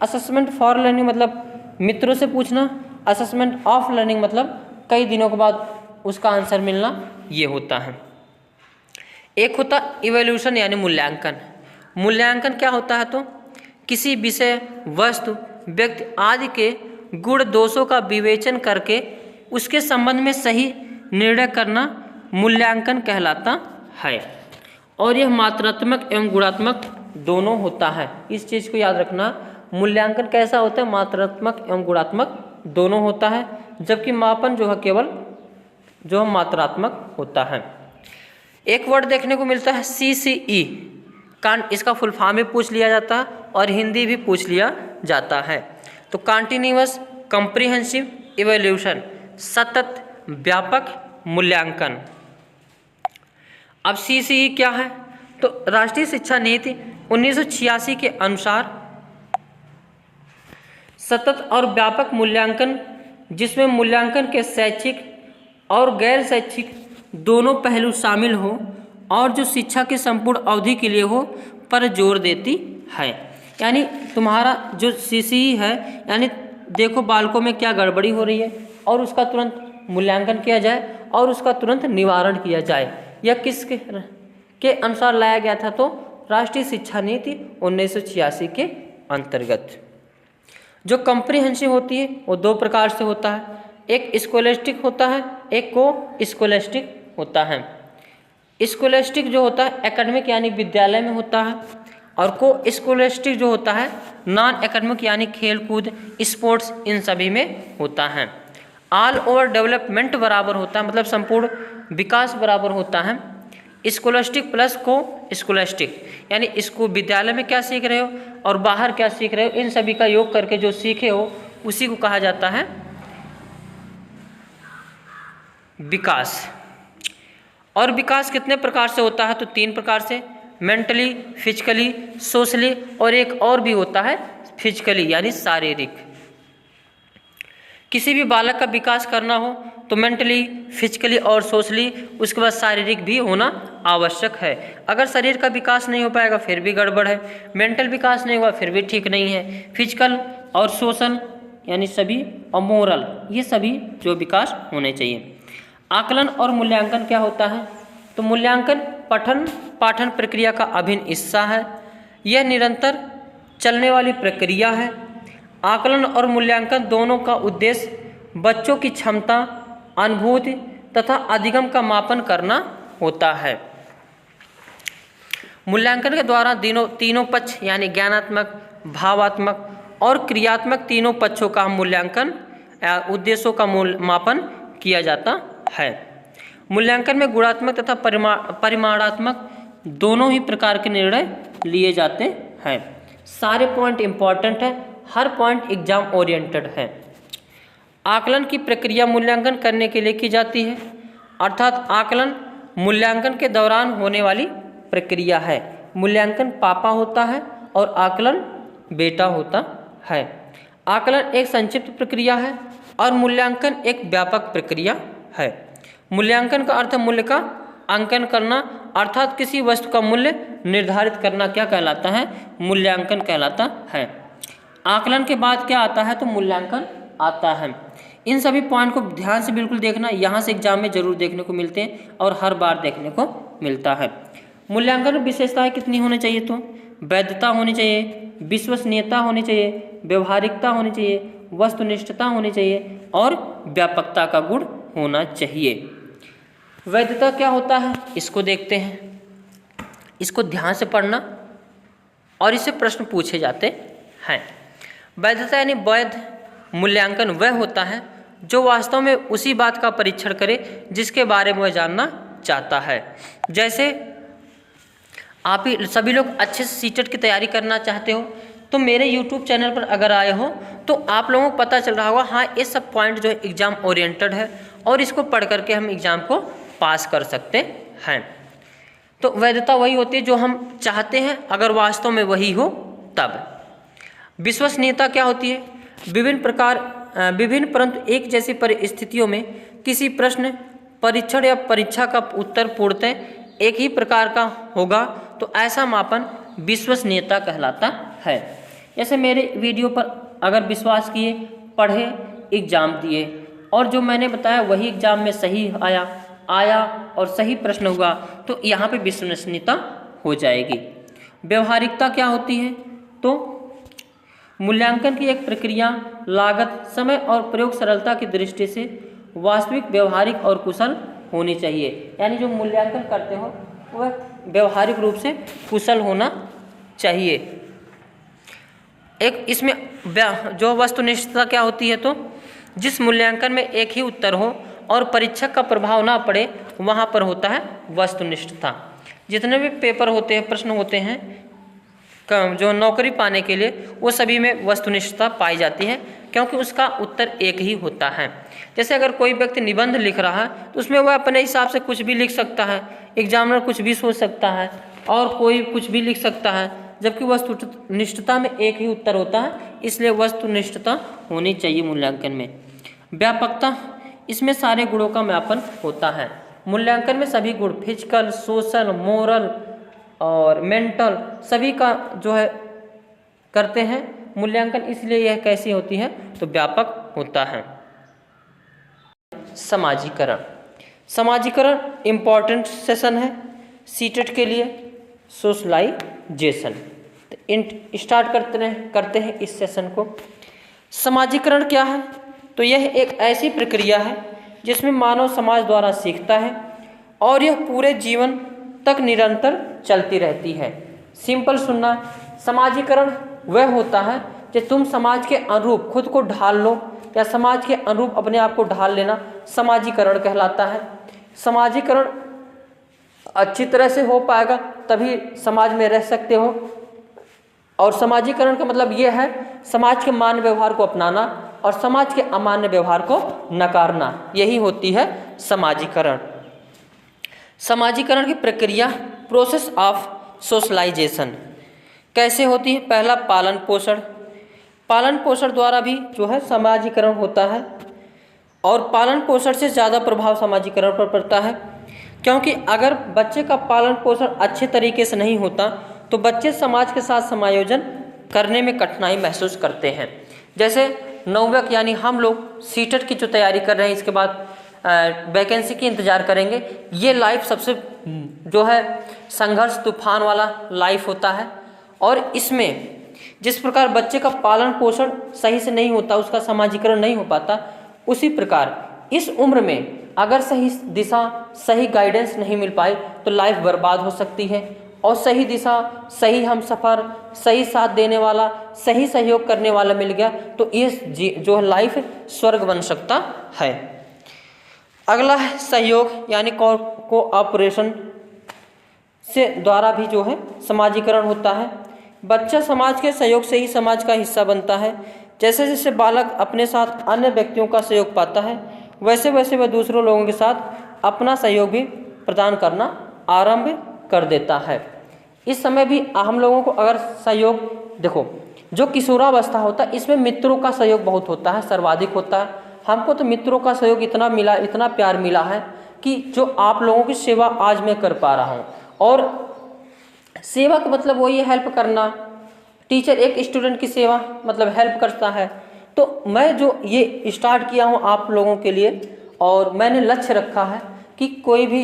A: असेसमेंट फॉर लर्निंग मतलब मित्रों से पूछना, असेसमेंट ऑफ लर्निंग मतलब कई दिनों के बाद उसका आंसर मिलना, ये होता है। एक होता इवैल्यूएशन यानी मूल्यांकन। मूल्यांकन क्या होता है, तो किसी विषय, वस्तु, व्यक्ति आदि के गुण दोषों का विवेचन करके उसके संबंध में सही निर्णय करना मूल्यांकन कहलाता है। और यह मात्रात्मक एवं गुणात्मक दोनों होता है। इस चीज़ को याद रखना, मूल्यांकन कैसा होता है, मात्रात्मक एवं गुणात्मक दोनों होता है, जबकि मापन जो है केवल जो मात्रात्मक होता है। एक वर्ड देखने को मिलता है CCE, इसका फुल फॉर्म भी पूछ लिया जाता है और हिंदी भी पूछ लिया जाता है। तो कंटिन्यूअस कॉम्प्रिहेंसिव इवैल्यूएशन, सतत व्यापक मूल्यांकन। अब CCE क्या है, तो राष्ट्रीय शिक्षा नीति 1986 के अनुसार सतत और व्यापक मूल्यांकन, जिसमें मूल्यांकन के शैक्षिक और गैर शैक्षिक दोनों पहलू शामिल हो और जो शिक्षा की संपूर्ण अवधि के लिए हो, पर जोर देती है। यानी तुम्हारा जो CCE है, यानी देखो बालकों में क्या गड़बड़ी हो रही है और उसका तुरंत मूल्यांकन किया जाए और उसका तुरंत निवारण किया जाए। यह किसके के अनुसार लाया गया था, तो राष्ट्रीय शिक्षा नीति 1986 के अंतर्गत। जो कॉम्प्रिहेंसिव होती है वो दो प्रकार से होता है, एक स्कोलेस्टिक होता है, एक को स्कोलेस्टिक होता है। स्कोलेस्टिक जो होता है एकेडमिक यानी विद्यालय में होता है, और को स्कोलेस्टिक जो होता है नॉन एकेडमिक यानी खेल कूद, स्पोर्ट्स, इन सभी में होता है। ऑल ओवर डेवलपमेंट बराबर होता है, मतलब संपूर्ण विकास बराबर होता है। स्कोलेस्टिक प्लस को स्कोलेस्टिक यानी इसको विद्यालय में क्या सीख रहे हो और बाहर क्या सीख रहे हो, इन सभी का योग करके जो सीखे हो उसी को कहा जाता है विकास। और विकास कितने प्रकार से होता है, तो 3 प्रकार से, मेंटली, फिजिकली, सोशली, और एक और भी होता है फिजिकली यानी शारीरिक। किसी भी बालक का विकास करना हो तो मेंटली, फिजिकली और सोशली, उसके बाद शारीरिक भी होना आवश्यक है। अगर शरीर का विकास नहीं हो पाएगा फिर भी गड़बड़ है, मेंटल विकास नहीं हुआ फिर भी ठीक नहीं है, फिजिकल और सोशल यानी सभी, और मोरल, ये सभी जो विकास होने चाहिए। आकलन और मूल्यांकन क्या होता है, तो मूल्यांकन पठन पाठन प्रक्रिया का अभिन्न हिस्सा है। यह निरंतर चलने वाली प्रक्रिया है। आकलन और मूल्यांकन दोनों का उद्देश्य बच्चों की क्षमता, अनुभूति तथा अधिगम का मापन करना होता है। मूल्यांकन के द्वारा तीनों पक्ष यानी ज्ञानात्मक, भावात्मक और क्रियात्मक तीनों पक्षों का मूल्यांकन उद्देश्यों का मापन किया जाता है। मूल्यांकन में गुणात्मक तथा परिमाणात्मक दोनों ही प्रकार के निर्णय लिए जाते हैं। सारे पॉइंट इंपॉर्टेंट है, हर पॉइंट एग्जाम ओरिएंटेड है। आकलन की प्रक्रिया मूल्यांकन करने के लिए की जाती है, अर्थात आकलन मूल्यांकन के दौरान होने वाली प्रक्रिया है। मूल्यांकन पापा होता है और आकलन बेटा होता है। आकलन एक संक्षिप्त प्रक्रिया है और मूल्यांकन एक व्यापक प्रक्रिया है। मूल्यांकन का अर्थ मूल्य का अंकन करना, अर्थात किसी वस्तु का मूल्य निर्धारित करना क्या कहलाता है, मूल्यांकन कहलाता है। आकलन के बाद क्या आता है, तो मूल्यांकन आता है। इन सभी पॉइंट को ध्यान से बिल्कुल देखना, यहाँ से एग्जाम में जरूर देखने को मिलते हैं और हर बार देखने को मिलता है। मूल्यांकन में विशेषताएं कितनी होनी चाहिए, तो वैधता होनी चाहिए, विश्वसनीयता होनी चाहिए, व्यवहारिकता होनी चाहिए, वस्तुनिष्ठता होनी चाहिए और व्यापकता का गुण होना चाहिए। वैधता क्या होता है, इसको देखते हैं। इसको ध्यान से पढ़ना और इससे प्रश्न पूछे जाते हैं। वैधता यानी वैध मूल्यांकन वह होता है जो वास्तव में उसी बात का परीक्षण करे जिसके बारे में वह जानना चाहता है। जैसे आप ही सभी लोग अच्छे से सीटेट की तैयारी करना चाहते हो, तो मेरे YouTube चैनल पर अगर आए हो तो आप लोगों को पता चल रहा होगा, हाँ ये सब पॉइंट जो है एग्ज़ाम ओरिएंटेड है और इसको पढ़ करके हम एग्ज़ाम को पास कर सकते हैं। तो वैधता वही होती है जो हम चाहते हैं, अगर वास्तव में वही हो तब। विश्वसनीयता क्या होती है? विभिन्न परंतु एक जैसी परिस्थितियों में किसी प्रश्न, परीक्षण या परीक्षा का उत्तर पूर्णतः एक ही प्रकार का होगा तो ऐसा मापन विश्वसनीयता कहलाता है। जैसे मेरे वीडियो पर अगर विश्वास किए, पढ़े, एग्जाम दिए और जो मैंने बताया वही एग्जाम में सही आया और सही प्रश्न हुआ तो यहाँ पे विश्वसनीयता हो जाएगी। व्यवहारिकता क्या होती है? तो मूल्यांकन की एक प्रक्रिया लागत, समय और प्रयोग सरलता की दृष्टि से वास्तविक, व्यवहारिक और कुशल होनी चाहिए। यानी जो मूल्यांकन करते हो वह व्यवहारिक रूप से कुशल होना चाहिए। एक इसमें जो वस्तुनिष्ठता क्या होती है? तो जिस मूल्यांकन में एक ही उत्तर हो और परीक्षक का प्रभाव ना पड़े वहाँ पर होता है वस्तुनिष्ठता। जितने भी पेपर होते हैं, प्रश्न होते हैं जो नौकरी पाने के लिए, वो सभी में वस्तुनिष्ठता पाई जाती है क्योंकि उसका उत्तर एक ही होता है। जैसे अगर कोई व्यक्ति निबंध लिख रहा है तो उसमें वह अपने हिसाब से कुछ भी लिख सकता है, एग्जामिनर कुछ भी सोच सकता है और कोई कुछ भी लिख सकता है, जबकि वस्तुनिष्ठता में एक ही उत्तर होता है, इसलिए वस्तुनिष्ठता होनी चाहिए मूल्यांकन में। व्यापकता, इसमें सारे गुणों का मापन होता है। मूल्यांकन में सभी गुण, फिजिकल, सोशल, मोरल और मेंटल, सभी का जो है करते हैं मूल्यांकन, इसलिए यह कैसी होती है? तो व्यापक होता है। समाजीकरण, समाजीकरण इम्पॉर्टेंट सेशन है सीटेट के लिए, सोशलाइजेशन। स्टार्ट करते हैं इस सेशन को। समाजीकरण क्या है? तो यह एक ऐसी प्रक्रिया है जिसमें मानव समाज द्वारा सीखता है और यह पूरे जीवन तक निरंतर चलती रहती है। सिंपल सुनना, समाजीकरण वह होता है कि तुम समाज के अनुरूप खुद को ढाल लो या समाज के अनुरूप अपने आप को ढाल लेना, समाजीकरण कहलाता है। समाजीकरण अच्छी तरह से हो पाएगा तभी समाज में रह सकते हो। और समाजीकरण का मतलब यह है समाज के मान्य व्यवहार को अपनाना और समाज के अमान्य व्यवहार को नकारना, यही होती है समाजीकरण। समाजीकरण की प्रक्रिया, प्रोसेस ऑफ सोशलाइजेशन, कैसे होती है? पहला, पालन पोषण। पालन पोषण द्वारा भी जो है समाजीकरण होता है और पालन पोषण से ज़्यादा प्रभाव समाजीकरण पर पड़ता है, क्योंकि अगर बच्चे का पालन पोषण अच्छे तरीके से नहीं होता तो बच्चे समाज के साथ समायोजन करने में कठिनाई महसूस करते हैं। जैसे नवयुवक यानी हम लोग सीटेट की जो तैयारी कर रहे हैं, इसके बाद वैकेंसी की इंतज़ार करेंगे, ये लाइफ सबसे जो है संघर्ष तूफान वाला लाइफ होता है और इसमें जिस प्रकार बच्चे का पालन पोषण सही से नहीं होता, उसका समाजीकरण नहीं हो पाता, उसी प्रकार इस उम्र में अगर सही दिशा, सही गाइडेंस नहीं मिल पाए तो लाइफ बर्बाद हो सकती है। और सही दिशा, सही हमसफ़र, सही साथ देने वाला, सही सहयोग करने वाला मिल गया तो ये जो लाइफ स्वर्ग बन सकता है। अगला है सहयोग, यानी कोऑपरेशन से द्वारा भी जो है समाजीकरण होता है। बच्चा समाज के सहयोग से ही समाज का हिस्सा बनता है। जैसे जैसे बालक अपने साथ अन्य व्यक्तियों का सहयोग पाता है वैसे वैसे वह दूसरों लोगों के साथ अपना सहयोग भी प्रदान करना आरंभ कर देता है। इस समय भी हम लोगों को अगर सहयोग, देखो जो किशोरावस्था होता है इसमें मित्रों का सहयोग बहुत होता है, सर्वाधिक होता है। हमको तो मित्रों का सहयोग इतना मिला, इतना प्यार मिला है कि जो आप लोगों की सेवा आज मैं कर पा रहा हूँ। और सेवा का मतलब वही है हेल्प करना। टीचर एक स्टूडेंट की सेवा मतलब हेल्प करता है। तो मैं जो ये स्टार्ट किया हूँ आप लोगों के लिए और मैंने लक्ष्य रखा है कि कोई भी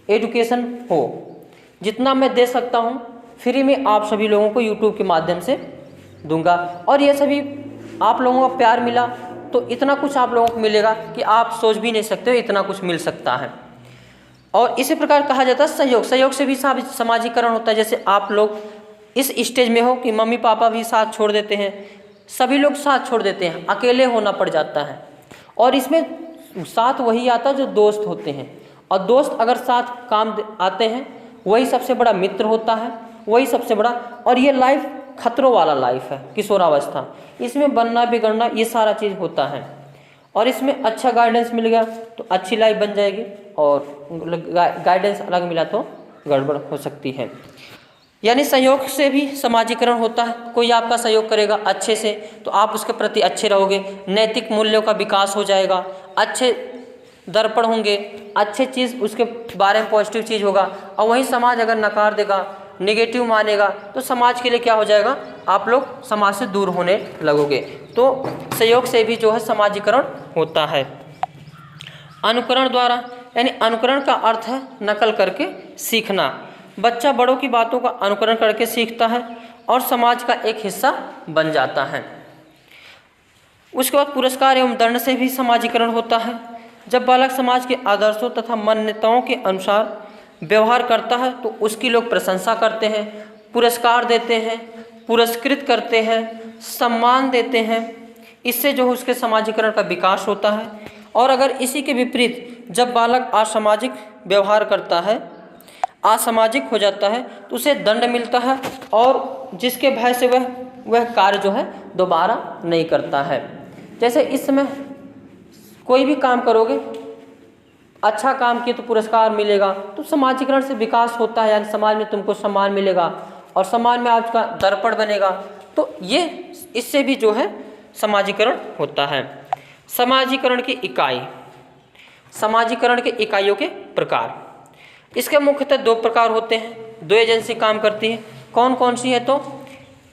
A: एजुकेशन हो, जितना मैं दे सकता हूँ फ्री में आप सभी लोगों को यूट्यूब के माध्यम से दूंगा। और ये सभी आप लोगों का प्यार मिला तो इतना कुछ आप लोगों को मिलेगा कि आप सोच भी नहीं सकते हो इतना कुछ मिल सकता है। और इसी प्रकार कहा जाता है सहयोग, सहयोग से भी समाजीकरण होता है। जैसे आप लोग इस स्टेज में हो कि मम्मी पापा भी साथ छोड़ देते हैं, सभी लोग साथ छोड़ देते हैं, अकेले होना पड़ जाता है। और इसमें साथ वही आता है जो दोस्त होते हैं, और दोस्त अगर साथ काम आते हैं वही सबसे बड़ा मित्र होता है, वही सबसे बड़ा। और ये लाइफ खतरों वाला लाइफ है किशोरावस्था, इसमें बनना बिगड़ना ये सारा चीज़ होता है। और इसमें अच्छा गाइडेंस मिल गया तो अच्छी लाइफ बन जाएगी और गाइडेंस अलग मिला तो गड़बड़ हो सकती है। यानी सहयोग से भी समाजीकरण होता है। कोई आपका सहयोग करेगा अच्छे से तो आप उसके प्रति अच्छे रहोगे, नैतिक मूल्यों का विकास हो जाएगा, अच्छे दर्पण होंगे, अच्छे चीज़ उसके बारे में पॉजिटिव चीज़ होगा। और वहीं समाज अगर नकार देगा, नेगेटिव मानेगा, तो समाज के लिए क्या हो जाएगा, आप लोग समाज से दूर होने लगोगे। तो सहयोग से भी जो है समाजीकरण होता है। अनुकरण द्वारा, यानी अनुकरण का अर्थ है नकल करके सीखना। बच्चा बड़ों की बातों का अनुकरण करके सीखता है और समाज का एक हिस्सा बन जाता है। उसके बाद पुरस्कार एवं दंड से भी समाजीकरण होता है। जब बालक समाज के आदर्शों तथा मान्यताओं के अनुसार व्यवहार करता है तो उसकी लोग प्रशंसा करते हैं, पुरस्कार देते हैं, पुरस्कृत करते हैं, सम्मान देते हैं। इससे जो उसके समाजीकरण का विकास होता है। और अगर इसी के विपरीत जब बालक असामाजिक व्यवहार करता है, असामाजिक हो जाता है, तो उसे दंड मिलता है और जिसके भय से वह कार्य जो है दोबारा नहीं करता है। जैसे इस समय कोई भी काम करोगे, अच्छा काम किए तो पुरस्कार मिलेगा, तो समाजीकरण से विकास होता है, यानी समाज में तुमको सम्मान मिलेगा और समाज में आपका दर्पण बनेगा। तो ये इससे भी जो है समाजीकरण होता है। समाजीकरण की इकाई, समाजीकरण के इकाइयों के प्रकार, इसके मुख्यतः दो प्रकार होते हैं। दो एजेंसी काम करती है। कौन कौन सी है, तो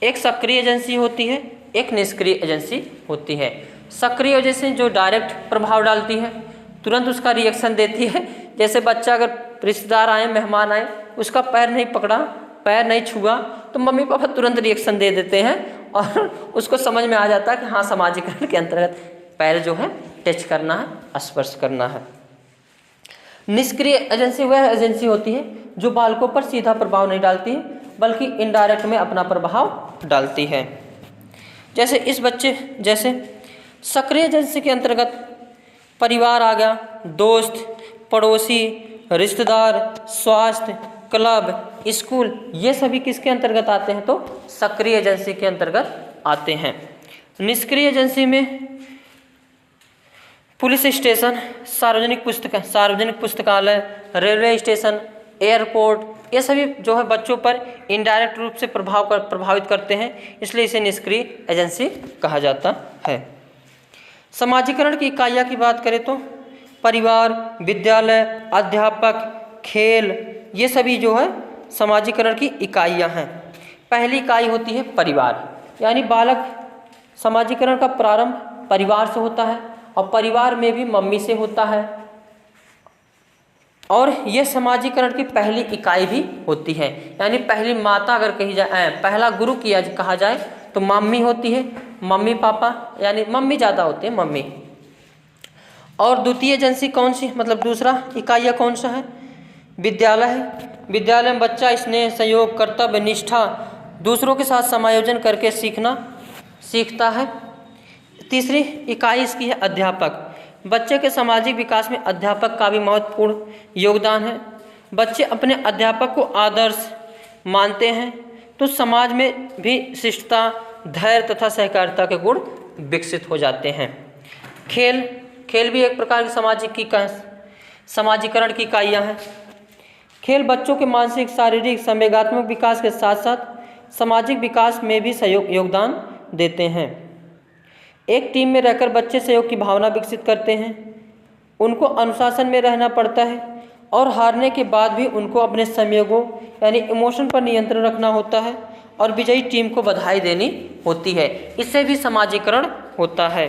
A: एक सक्रिय एजेंसी होती है, एक निष्क्रिय एजेंसी होती है। सक्रिय एजेंसी जो डायरेक्ट प्रभाव डालती है, तुरंत उसका रिएक्शन देती है। जैसे बच्चा अगर रिश्तेदार आए, मेहमान आए, उसका पैर नहीं पकड़ा, पैर नहीं छुआ, तो मम्मी पापा तुरंत रिएक्शन दे देते हैं और उसको समझ में आ जाता है कि हाँ समाजीकरण के अंतर्गत पैर जो है टच करना है, स्पर्श करना है। निष्क्रिय एजेंसी वह एजेंसी होती है जो बालकों पर सीधा प्रभाव नहीं डालती है, बल्कि इनडायरेक्ट में अपना प्रभाव डालती है। जैसे सक्रिय एजेंसी के अंतर्गत परिवार आ गया, दोस्त, पड़ोसी, रिश्तेदार, स्वास्थ्य, क्लब, स्कूल, ये सभी किसके अंतर्गत आते हैं, तो सक्रिय एजेंसी के अंतर्गत आते हैं। निष्क्रिय एजेंसी में पुलिस स्टेशन, सार्वजनिक पुस्तकालय, रेलवे स्टेशन, एयरपोर्ट, ये सभी जो है बच्चों पर इनडायरेक्ट रूप से प्रभावित करते हैं, इसलिए इसे निष्क्रिय एजेंसी कहा जाता है। समाजीकरण की इकाइयाँ की बात करें तो परिवार, विद्यालय, अध्यापक, खेल, ये सभी जो है समाजीकरण की इकाइयाँ हैं। पहली इकाई होती है परिवार, यानी बालक समाजीकरण का प्रारंभ परिवार से होता है और परिवार में भी मम्मी से होता है। और यह समाजीकरण की पहली इकाई भी होती है, यानी पहली माता अगर कही जाए, पहला गुरु कहा जाए तो मम्मी होती है, मम्मी पापा, यानी मम्मी ज़्यादा होते हैं, मम्मी। और द्वितीय एजेंसी कौन सी, मतलब दूसरा इकाइया कौन सा है, विद्यालय है। विद्यालय में बच्चा स्नेह, सहयोग, कर्तव्य, निष्ठा, दूसरों के साथ समायोजन करके सीखता है। तीसरी इकाई इसकी है अध्यापक। बच्चे के सामाजिक विकास में अध्यापक का भी महत्वपूर्ण योगदान है। बच्चे अपने अध्यापक को आदर्श मानते हैं तो समाज में भी शिष्टता, धैर्य तथा सहकारिता के गुण विकसित हो जाते हैं। खेल भी एक प्रकार की समाजीकरण की इकाइयाँ हैं। खेल बच्चों के मानसिक, शारीरिक, संवेगात्मक विकास के साथ साथ सामाजिक विकास में भी योगदान देते हैं। एक टीम में रहकर बच्चे सहयोग की भावना विकसित करते हैं। उनको अनुशासन में रहना पड़ता है और हारने के बाद भी उनको अपने संयोगों यानी इमोशन पर नियंत्रण रखना होता है और विजयी टीम को बधाई देनी होती है। इससे भी समाजीकरण होता है।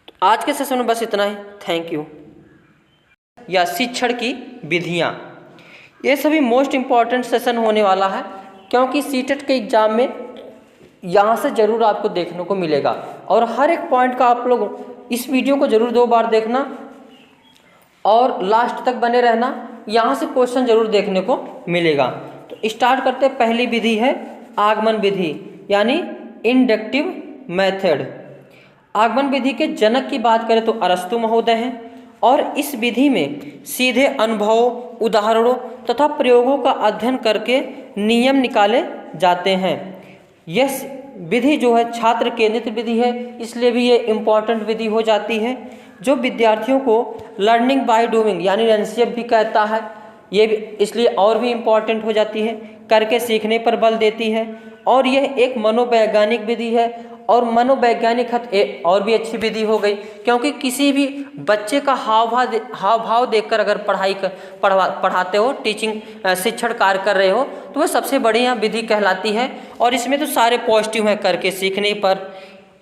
A: तो आज के सेशन में बस इतना ही। Thank you. या शिक्षण की विधियाँ, ये सभी मोस्ट इम्पॉर्टेंट सेशन होने वाला है, क्योंकि सीटेट के एग्ज़ाम में यहाँ से ज़रूर आपको देखने को मिलेगा। और हर एक पॉइंट का आप लोग इस वीडियो को ज़रूर 2 बार देखना और लास्ट तक बने रहना, यहाँ से क्वेश्चन ज़रूर देखने को मिलेगा। तो स्टार्ट करते हैं। पहली विधि है आगमन विधि, यानी इंडक्टिव मेथड। आगमन विधि के जनक की बात करें तो अरस्तु महोदय हैं और इस विधि में सीधे अनुभवों, उदाहरणों तथा प्रयोगों का अध्ययन करके नियम निकाले जाते हैं। यह विधि जो है छात्र केंद्रित विधि है, इसलिए भी ये इम्पॉर्टेंट विधि हो जाती है, जो विद्यार्थियों को लर्निंग बाय डूइंग यानी एनसीएफ भी कहता है, ये भी इसलिए और भी इम्पॉर्टेंट हो जाती है, करके सीखने पर बल देती है। और यह एक मनोवैज्ञानिक विधि है, और मनोवैज्ञानिक और भी अच्छी विधि हो गई, क्योंकि किसी भी बच्चे का हाव भाव देखकर अगर पढ़ाते हो, टीचिंग शिक्षण कार्य कर रहे हो, तो वह सबसे बढ़िया विधि कहलाती है। और इसमें तो सारे पॉजिटिव हैं, करके सीखने पर,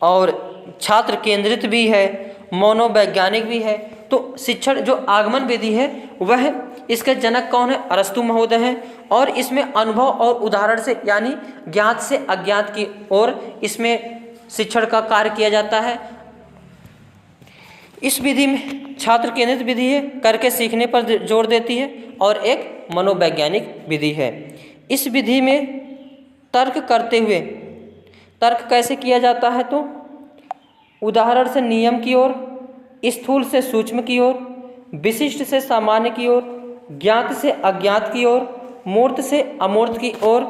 A: और छात्र केंद्रित भी है, मनोवैज्ञानिक भी है। तो शिक्षण जो आगमन विधि है वह इसके जनक कौन है? अरस्तु महोदय हैं। और इसमें अनुभव और उदाहरण से, यानी ज्ञात से अज्ञात की ओर इसमें शिक्षण का कार्य किया जाता है। इस विधि में छात्र केंद्रित विधि है, करके सीखने पर जोर देती है, और एक मनोवैज्ञानिक विधि है। इस विधि में तर्क करते हुए, तर्क कैसे किया जाता है? तो उदाहरण से नियम की ओर, स्थूल से सूक्ष्म की ओर, विशिष्ट से सामान्य की ओर, ज्ञात से अज्ञात की ओर, मूर्त से अमूर्त की ओर,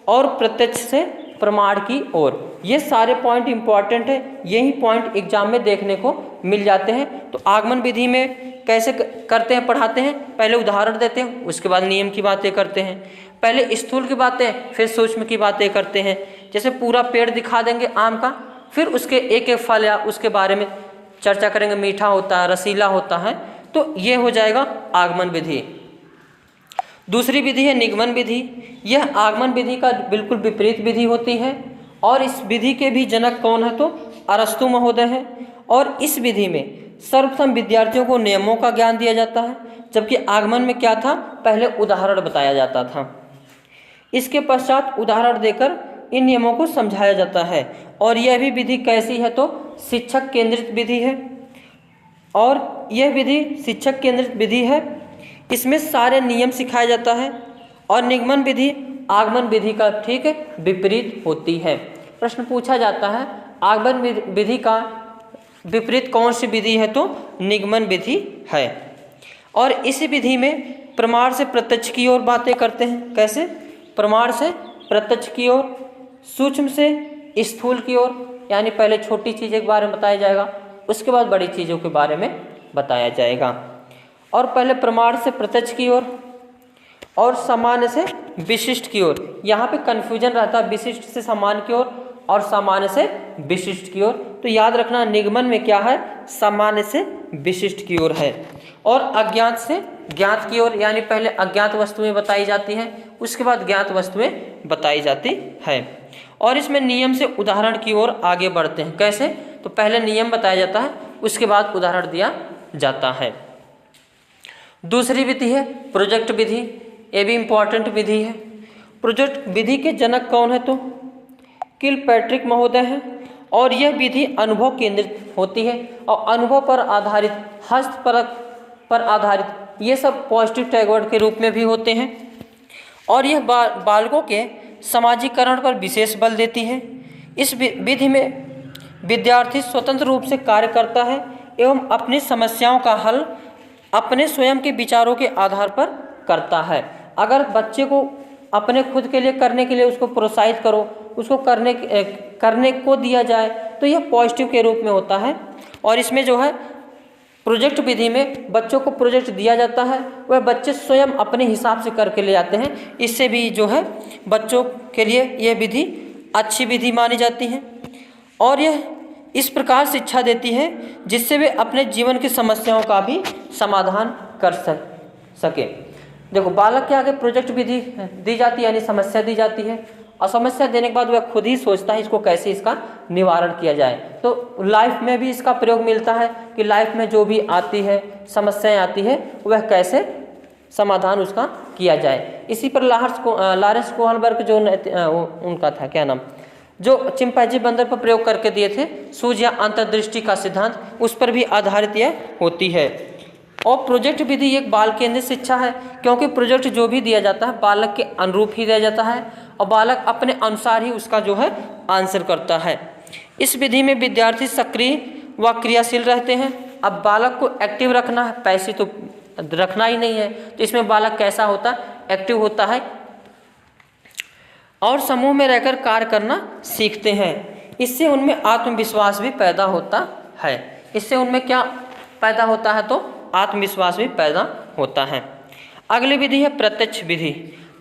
A: और प्रत्यक्ष से प्रमाण की ओर। ये सारे पॉइंट इंपॉर्टेंट है, यही पॉइंट एग्जाम में देखने को मिल जाते हैं। तो आगमन विधि में कैसे करते हैं, पढ़ाते हैं? पहले उदाहरण देते हैं, उसके बाद नियम की बातें करते हैं। पहले स्थूल की बातें, फिर सूक्ष्म की बातें करते हैं। जैसे पूरा पेड़ दिखा देंगे आम का, फिर उसके एक एक फल या उसके बारे में चर्चा करेंगे, मीठा होता है, रसीला होता है, तो ये हो जाएगा आगमन विधि। दूसरी विधि है निगमन विधि। यह आगमन विधि का बिल्कुल विपरीत विधि होती है, और इस विधि के भी जनक कौन है? तो अरस्तु महोदय हैं। और इस विधि में सर्वप्रथम विद्यार्थियों को नियमों का ज्ञान दिया जाता है, जबकि आगमन में क्या था? पहले उदाहरण बताया जाता था। इसके पश्चात उदाहरण देकर इन नियमों को समझाया जाता है। और यह भी विधि कैसी है? तो शिक्षक केंद्रित विधि है, और यह विधि शिक्षक केंद्रित विधि है। इसमें सारे नियम सिखाया जाता है। और निगमन विधि आगमन विधि का ठीक विपरीत होती है। प्रश्न पूछा जाता है आगमन विधि का विपरीत कौन सी विधि है? तो निगमन विधि है। और इस विधि में प्रमाण से प्रत्यक्ष की ओर बातें करते हैं। कैसे? प्रमाण से प्रत्यक्ष की ओर, सूक्ष्म से स्थूल की ओर, यानी पहले छोटी चीज़ों के बारे में बताया जाएगा, उसके बाद बड़ी चीज़ों के बारे में बताया जाएगा। और पहले प्रमाण से प्रत्यक्ष की ओर, और सामान्य से विशिष्ट की ओर। यहाँ पे कन्फ्यूजन रहता है, विशिष्ट से सामान्य की ओर और सामान्य से विशिष्ट की ओर। तो याद रखना निगमन में क्या है? सामान्य से विशिष्ट की ओर है। और अज्ञात से ज्ञात की ओर, यानी पहले अज्ञात वस्तुएं बताई जाती हैं, उसके बाद ज्ञात वस्तुएं बताई जाती है। और इसमें नियम से उदाहरण की ओर आगे बढ़ते हैं। कैसे? तो पहले नियम बताया जाता है, उसके बाद उदाहरण दिया जाता है। दूसरी विधि है प्रोजेक्ट विधि। ये भी इम्पॉर्टेंट विधि है। प्रोजेक्ट विधि के जनक कौन है? तो किलपैट्रिक महोदय हैं। और यह विधि अनुभव केंद्रित होती है, और अनुभव पर आधारित, हस्तपरक पर आधारित, ये सब पॉजिटिव टैगवर्ड के रूप में भी होते हैं। और यह बालकों के समाजीकरण पर विशेष बल देती है। इस विधि में विद्यार्थी स्वतंत्र रूप से कार्य करता है एवं अपनी समस्याओं का हल अपने स्वयं के विचारों के आधार पर करता है। अगर बच्चे को अपने खुद के लिए करने के लिए उसको प्रोत्साहित करो, उसको करने को दिया जाए, तो यह पॉजिटिव के रूप में होता है। और इसमें जो है प्रोजेक्ट विधि में बच्चों को प्रोजेक्ट दिया जाता है, वह बच्चे स्वयं अपने हिसाब से करके ले आते हैं। इससे भी जो है बच्चों के लिए यह विधि अच्छी विधि मानी जाती है। और यह इस प्रकार शिक्षा देती है जिससे वे अपने जीवन की समस्याओं का भी समाधान कर सके। देखो, बालक के आगे प्रोजेक्ट विधि दी जाती है, यानी समस्या दी जाती है, और समस्या देने के बाद वह खुद ही सोचता है इसको कैसे इसका निवारण किया जाए। तो लाइफ में भी इसका प्रयोग मिलता है कि लाइफ में जो भी आती है, समस्याएं आती है, वह कैसे समाधान उसका किया जाए। इसी पर लॉरेंस कोहलबर्ग जो उनका था, क्या नाम, जो चिंपैंजी बंदर पर प्रयोग करके दिए थे, सूझ या अंतर्दृष्टि का सिद्धांत, उस पर भी आधारित यह होती है। और प्रोजेक्ट विधि एक बाल केंद्रित शिक्षा है, क्योंकि प्रोजेक्ट जो भी दिया जाता है बालक के अनुरूप ही दिया जाता है, और बालक अपने अनुसार ही उसका जो है आंसर करता है। इस विधि में विद्यार्थी सक्रिय व क्रियाशील रहते हैं। अब बालक को एक्टिव रखना है, पैसे तो रखना ही नहीं है, तो इसमें बालक कैसा होता है? एक्टिव होता है, और समूह में रहकर कार्य करना सीखते हैं। इससे उनमें आत्मविश्वास भी पैदा होता है। इससे उनमें क्या पैदा होता है? तो आत्मविश्वास भी पैदा होता है। अगली विधि है प्रत्यक्ष विधि।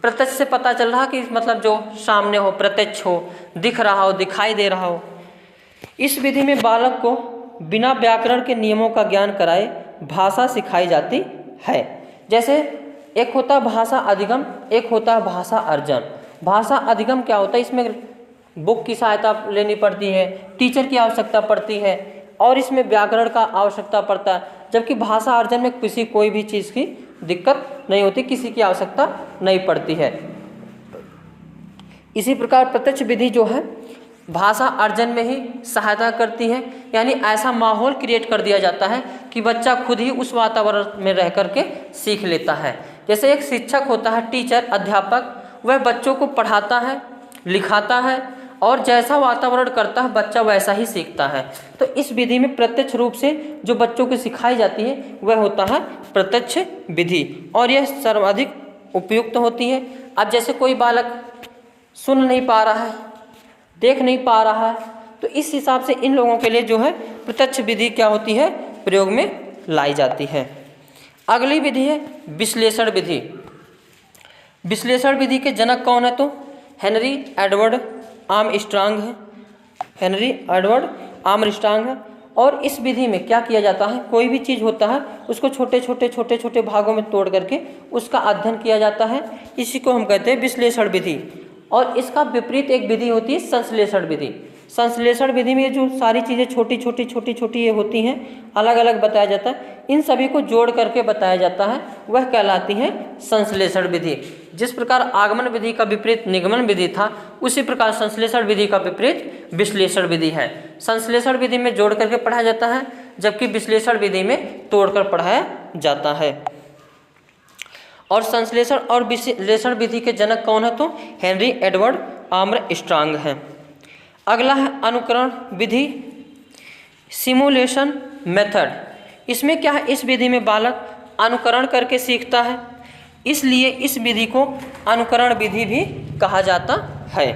A: प्रत्यक्ष से पता चल रहा कि मतलब जो सामने हो, प्रत्यक्ष हो, दिख रहा हो, दिखाई दे रहा हो। इस विधि में बालक को बिना व्याकरण के नियमों का ज्ञान कराए भाषा सिखाई जाती है। जैसे एक होता है भाषा अधिगम, एक होता है भाषा अर्जन। भाषा अधिगम क्या होता है, इसमें बुक की सहायता लेनी पड़ती है, टीचर की आवश्यकता पड़ती है और इसमें व्याकरण का आवश्यकता पड़ता है। जबकि भाषा अर्जन में किसी कोई भी चीज़ की दिक्कत नहीं होती, किसी की आवश्यकता नहीं पड़ती है। इसी प्रकार प्रत्यक्ष विधि जो है भाषा अर्जन में ही सहायता करती है, यानी ऐसा माहौल क्रिएट कर दिया जाता है कि बच्चा खुद ही उस वातावरण में रह करके सीख लेता है। जैसे एक शिक्षक होता है, टीचर, अध्यापक, वह बच्चों को पढ़ाता है, लिखाता है और जैसा वातावरण करता है बच्चा वैसा ही सीखता है। तो इस विधि में प्रत्यक्ष रूप से जो बच्चों को सिखाई जाती है वह होता है प्रत्यक्ष विधि और यह सर्वाधिक उपयुक्त होती है। अब जैसे कोई बालक सुन नहीं पा रहा है, देख नहीं पा रहा है, तो इस हिसाब से इन लोगों के लिए जो है प्रत्यक्ष विधि क्या होती है, प्रयोग में लाई जाती है। अगली विधि है विश्लेषण विधि। विश्लेषण विधि के जनक कौन है, तो हेनरी एडवर्ड आर्मस्ट्रांग है। हेनरी एडवर्ड आर्मस्ट्रांग है। और इस विधि में क्या किया जाता है, कोई भी चीज़ होता है उसको छोटे छोटे भागों में तोड़ करके उसका अध्ययन किया जाता है। इसी को हम कहते हैं विश्लेषण विधि। और इसका विपरीत एक विधि होती है संश्लेषण विधि। संश्लेषण विधि में जो सारी चीज़ें छोटी ये होती हैं, अलग अलग बताया जाता है, इन सभी को जोड़ करके बताया जाता है, वह कहलाती है संश्लेषण विधि। जिस प्रकार आगमन विधि का विपरीत निगमन विधि था, उसी प्रकार संश्लेषण विधि का विपरीत विश्लेषण विधि है। संश्लेषण विधि में जोड़ करके पढ़ाया जाता है, जबकि विश्लेषण विधि में तोड़कर पढ़ाया जाता है। और संश्लेषण और विश्लेषण विधि के जनक कौन है, तो हेनरी एडवर्ड आर्मस्ट्रांग हैं। अगला है अनुकरण विधि, सिमुलेशन मेथड। इसमें क्या है, इस विधि में बालक अनुकरण करके सीखता है, इसलिए इस विधि को अनुकरण विधि भी कहा जाता है।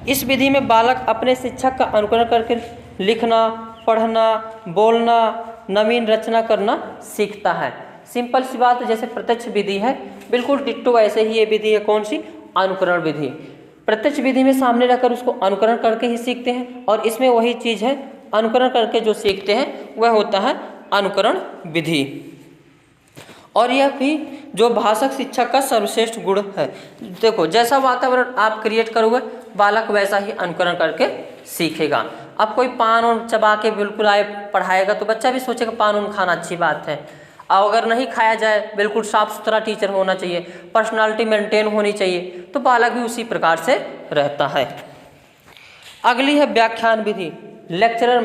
A: इस विधि में बालक अपने शिक्षक का अनुकरण करके लिखना, पढ़ना, बोलना, नवीन रचना करना सीखता है। सिंपल सी बात, जैसे प्रत्यक्ष विधि है बिल्कुल डिट्टो वैसे ही ये विधि है, कौन सी, अनुकरण विधि। प्रत्यक्ष विधि में सामने रहकर उसको अनुकरण करके ही सीखते हैं और इसमें वही चीज़ है, अनुकरण करके जो सीखते हैं वह होता है अनुकरण विधि। और यह भी जो भाषक शिक्षक का सर्वश्रेष्ठ गुण है। देखो, जैसा वातावरण आप क्रिएट करोगे बालक वैसा ही अनुकरण करके सीखेगा। अब कोई पान और चबा के बिल्कुल आए पढ़ाएगा तो बच्चा भी सोचेगा पान उन खाना अच्छी बात है। और अगर नहीं खाया जाए, बिल्कुल साफ सुथरा टीचर होना चाहिए, पर्सनालिटी मेंटेन होनी चाहिए, तो बालक भी उसी प्रकार से रहता है। अगली है व्याख्यान विधि, लेक्चरर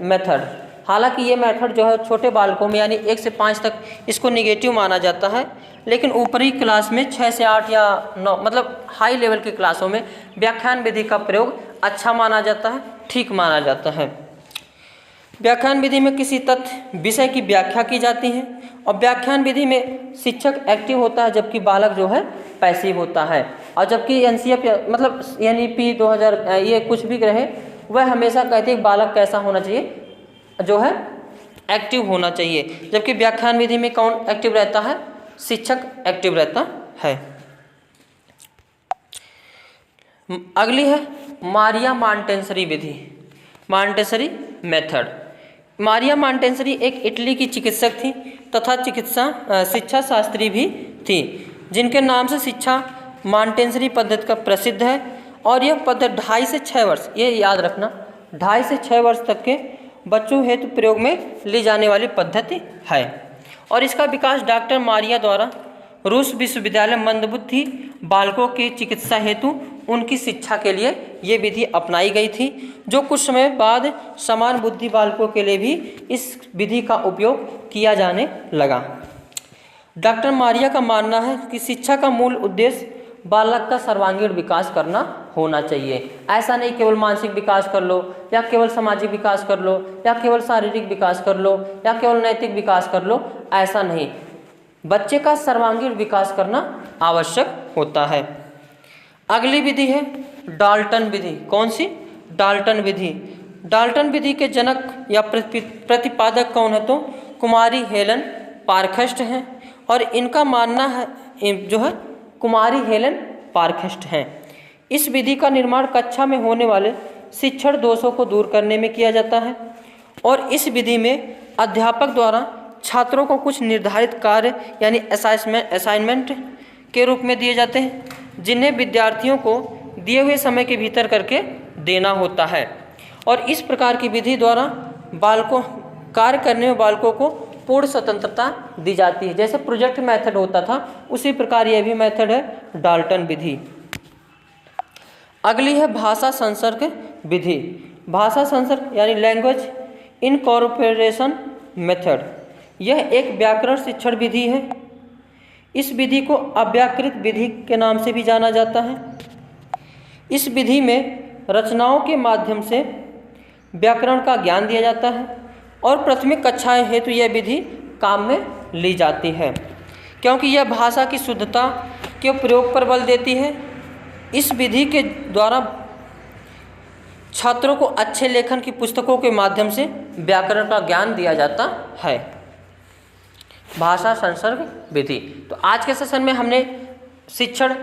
A: मेथड। हालांकि ये मेथड जो है छोटे बालकों में यानी 1 से 5 तक इसको निगेटिव माना जाता है, लेकिन ऊपरी क्लास में 6 से 8 या 9 मतलब हाई लेवल की क्लासों में व्याख्यान विधि का प्रयोग अच्छा माना जाता है, ठीक माना जाता है। व्याख्यान विधि में किसी तथ्य विषय की व्याख्या की जाती है और व्याख्यान विधि में शिक्षक एक्टिव होता है जबकि बालक जो है पैसिव होता है। और जबकि एनसीएफ मतलब एनईपी 2000 ये कुछ भी रहे, वह हमेशा कहते हैं बालक कैसा होना चाहिए, जो है एक्टिव होना चाहिए। जबकि व्याख्यान विधि में कौन एक्टिव रहता है, शिक्षक एक्टिव रहता है। अगली है मारिया मॉन्टेसरी विधि, मॉन्टेसरी मेथड। मारिया मॉन्टेसरी एक इटली की चिकित्सक थी तथा शिक्षा शास्त्री भी थी, जिनके नाम से शिक्षा मॉन्टेसरी पद्धति का प्रसिद्ध है। और यह पद्धति 2.5 से 6 वर्ष, ये याद रखना, 2.5 से 6 वर्ष तक के बच्चों हेतु प्रयोग में ली जाने वाली पद्धति है। और इसका विकास डॉक्टर मारिया द्वारा रूस विश्वविद्यालय मंदबुद्धि बालकों की चिकित्सा हेतु उनकी शिक्षा के लिए ये विधि अपनाई गई थी, जो कुछ समय बाद समान बुद्धि बालकों के लिए भी इस विधि का उपयोग किया जाने लगा। डॉक्टर मारिया का मानना है कि शिक्षा का मूल उद्देश्य बालक का सर्वांगीण विकास करना होना चाहिए। ऐसा नहीं केवल मानसिक विकास कर लो या केवल सामाजिक विकास कर लो या केवल शारीरिक विकास कर लो या केवल नैतिक विकास कर लो, ऐसा नहीं, बच्चे का सर्वांगीण विकास करना आवश्यक होता है। अगली विधि है डाल्टन विधि। कौन सी? डाल्टन विधि। डाल्टन विधि के जनक या प्रतिपादक कौन है, तो कुमारी हेलन पार्खस्ट हैं। और इनका मानना है जो है कुमारी हेलेन पार्कहेस्ट हैं। इस विधि का निर्माण कक्षा में होने वाले शिक्षण दोषों को दूर करने में किया जाता है और इस विधि में अध्यापक द्वारा छात्रों को कुछ निर्धारित कार्य यानी असाइनमेंट के रूप में दिए जाते हैं जिन्हें विद्यार्थियों को दिए हुए समय के भीतर करके देना होता है और इस प्रकार की विधि द्वारा बालकों कार्य करने में बालकों को पूर्ण स्वतंत्रता दी जाती है। जैसे प्रोजेक्ट मेथड होता था उसी प्रकार यह भी मेथड है डाल्टन विधि। अगली है भाषा संसर्ग विधि। भाषा संसर्ग यानी लैंग्वेज इनकॉर्पोरेशन मेथड, यह एक व्याकरण शिक्षण विधि है। इस विधि को अव्याकृत विधि के नाम से भी जाना जाता है। इस विधि में रचनाओं के माध्यम से व्याकरण का ज्ञान दिया जाता है और प्राथमिक कक्षाएं हेतु यह विधि काम में ली जाती है क्योंकि यह भाषा की शुद्धता के प्रयोग पर बल देती है। इस विधि के द्वारा छात्रों को अच्छे लेखन की पुस्तकों के माध्यम से व्याकरण का ज्ञान दिया जाता है। भाषा संसर्ग विधि। तो आज के सेशन में हमने शिक्षण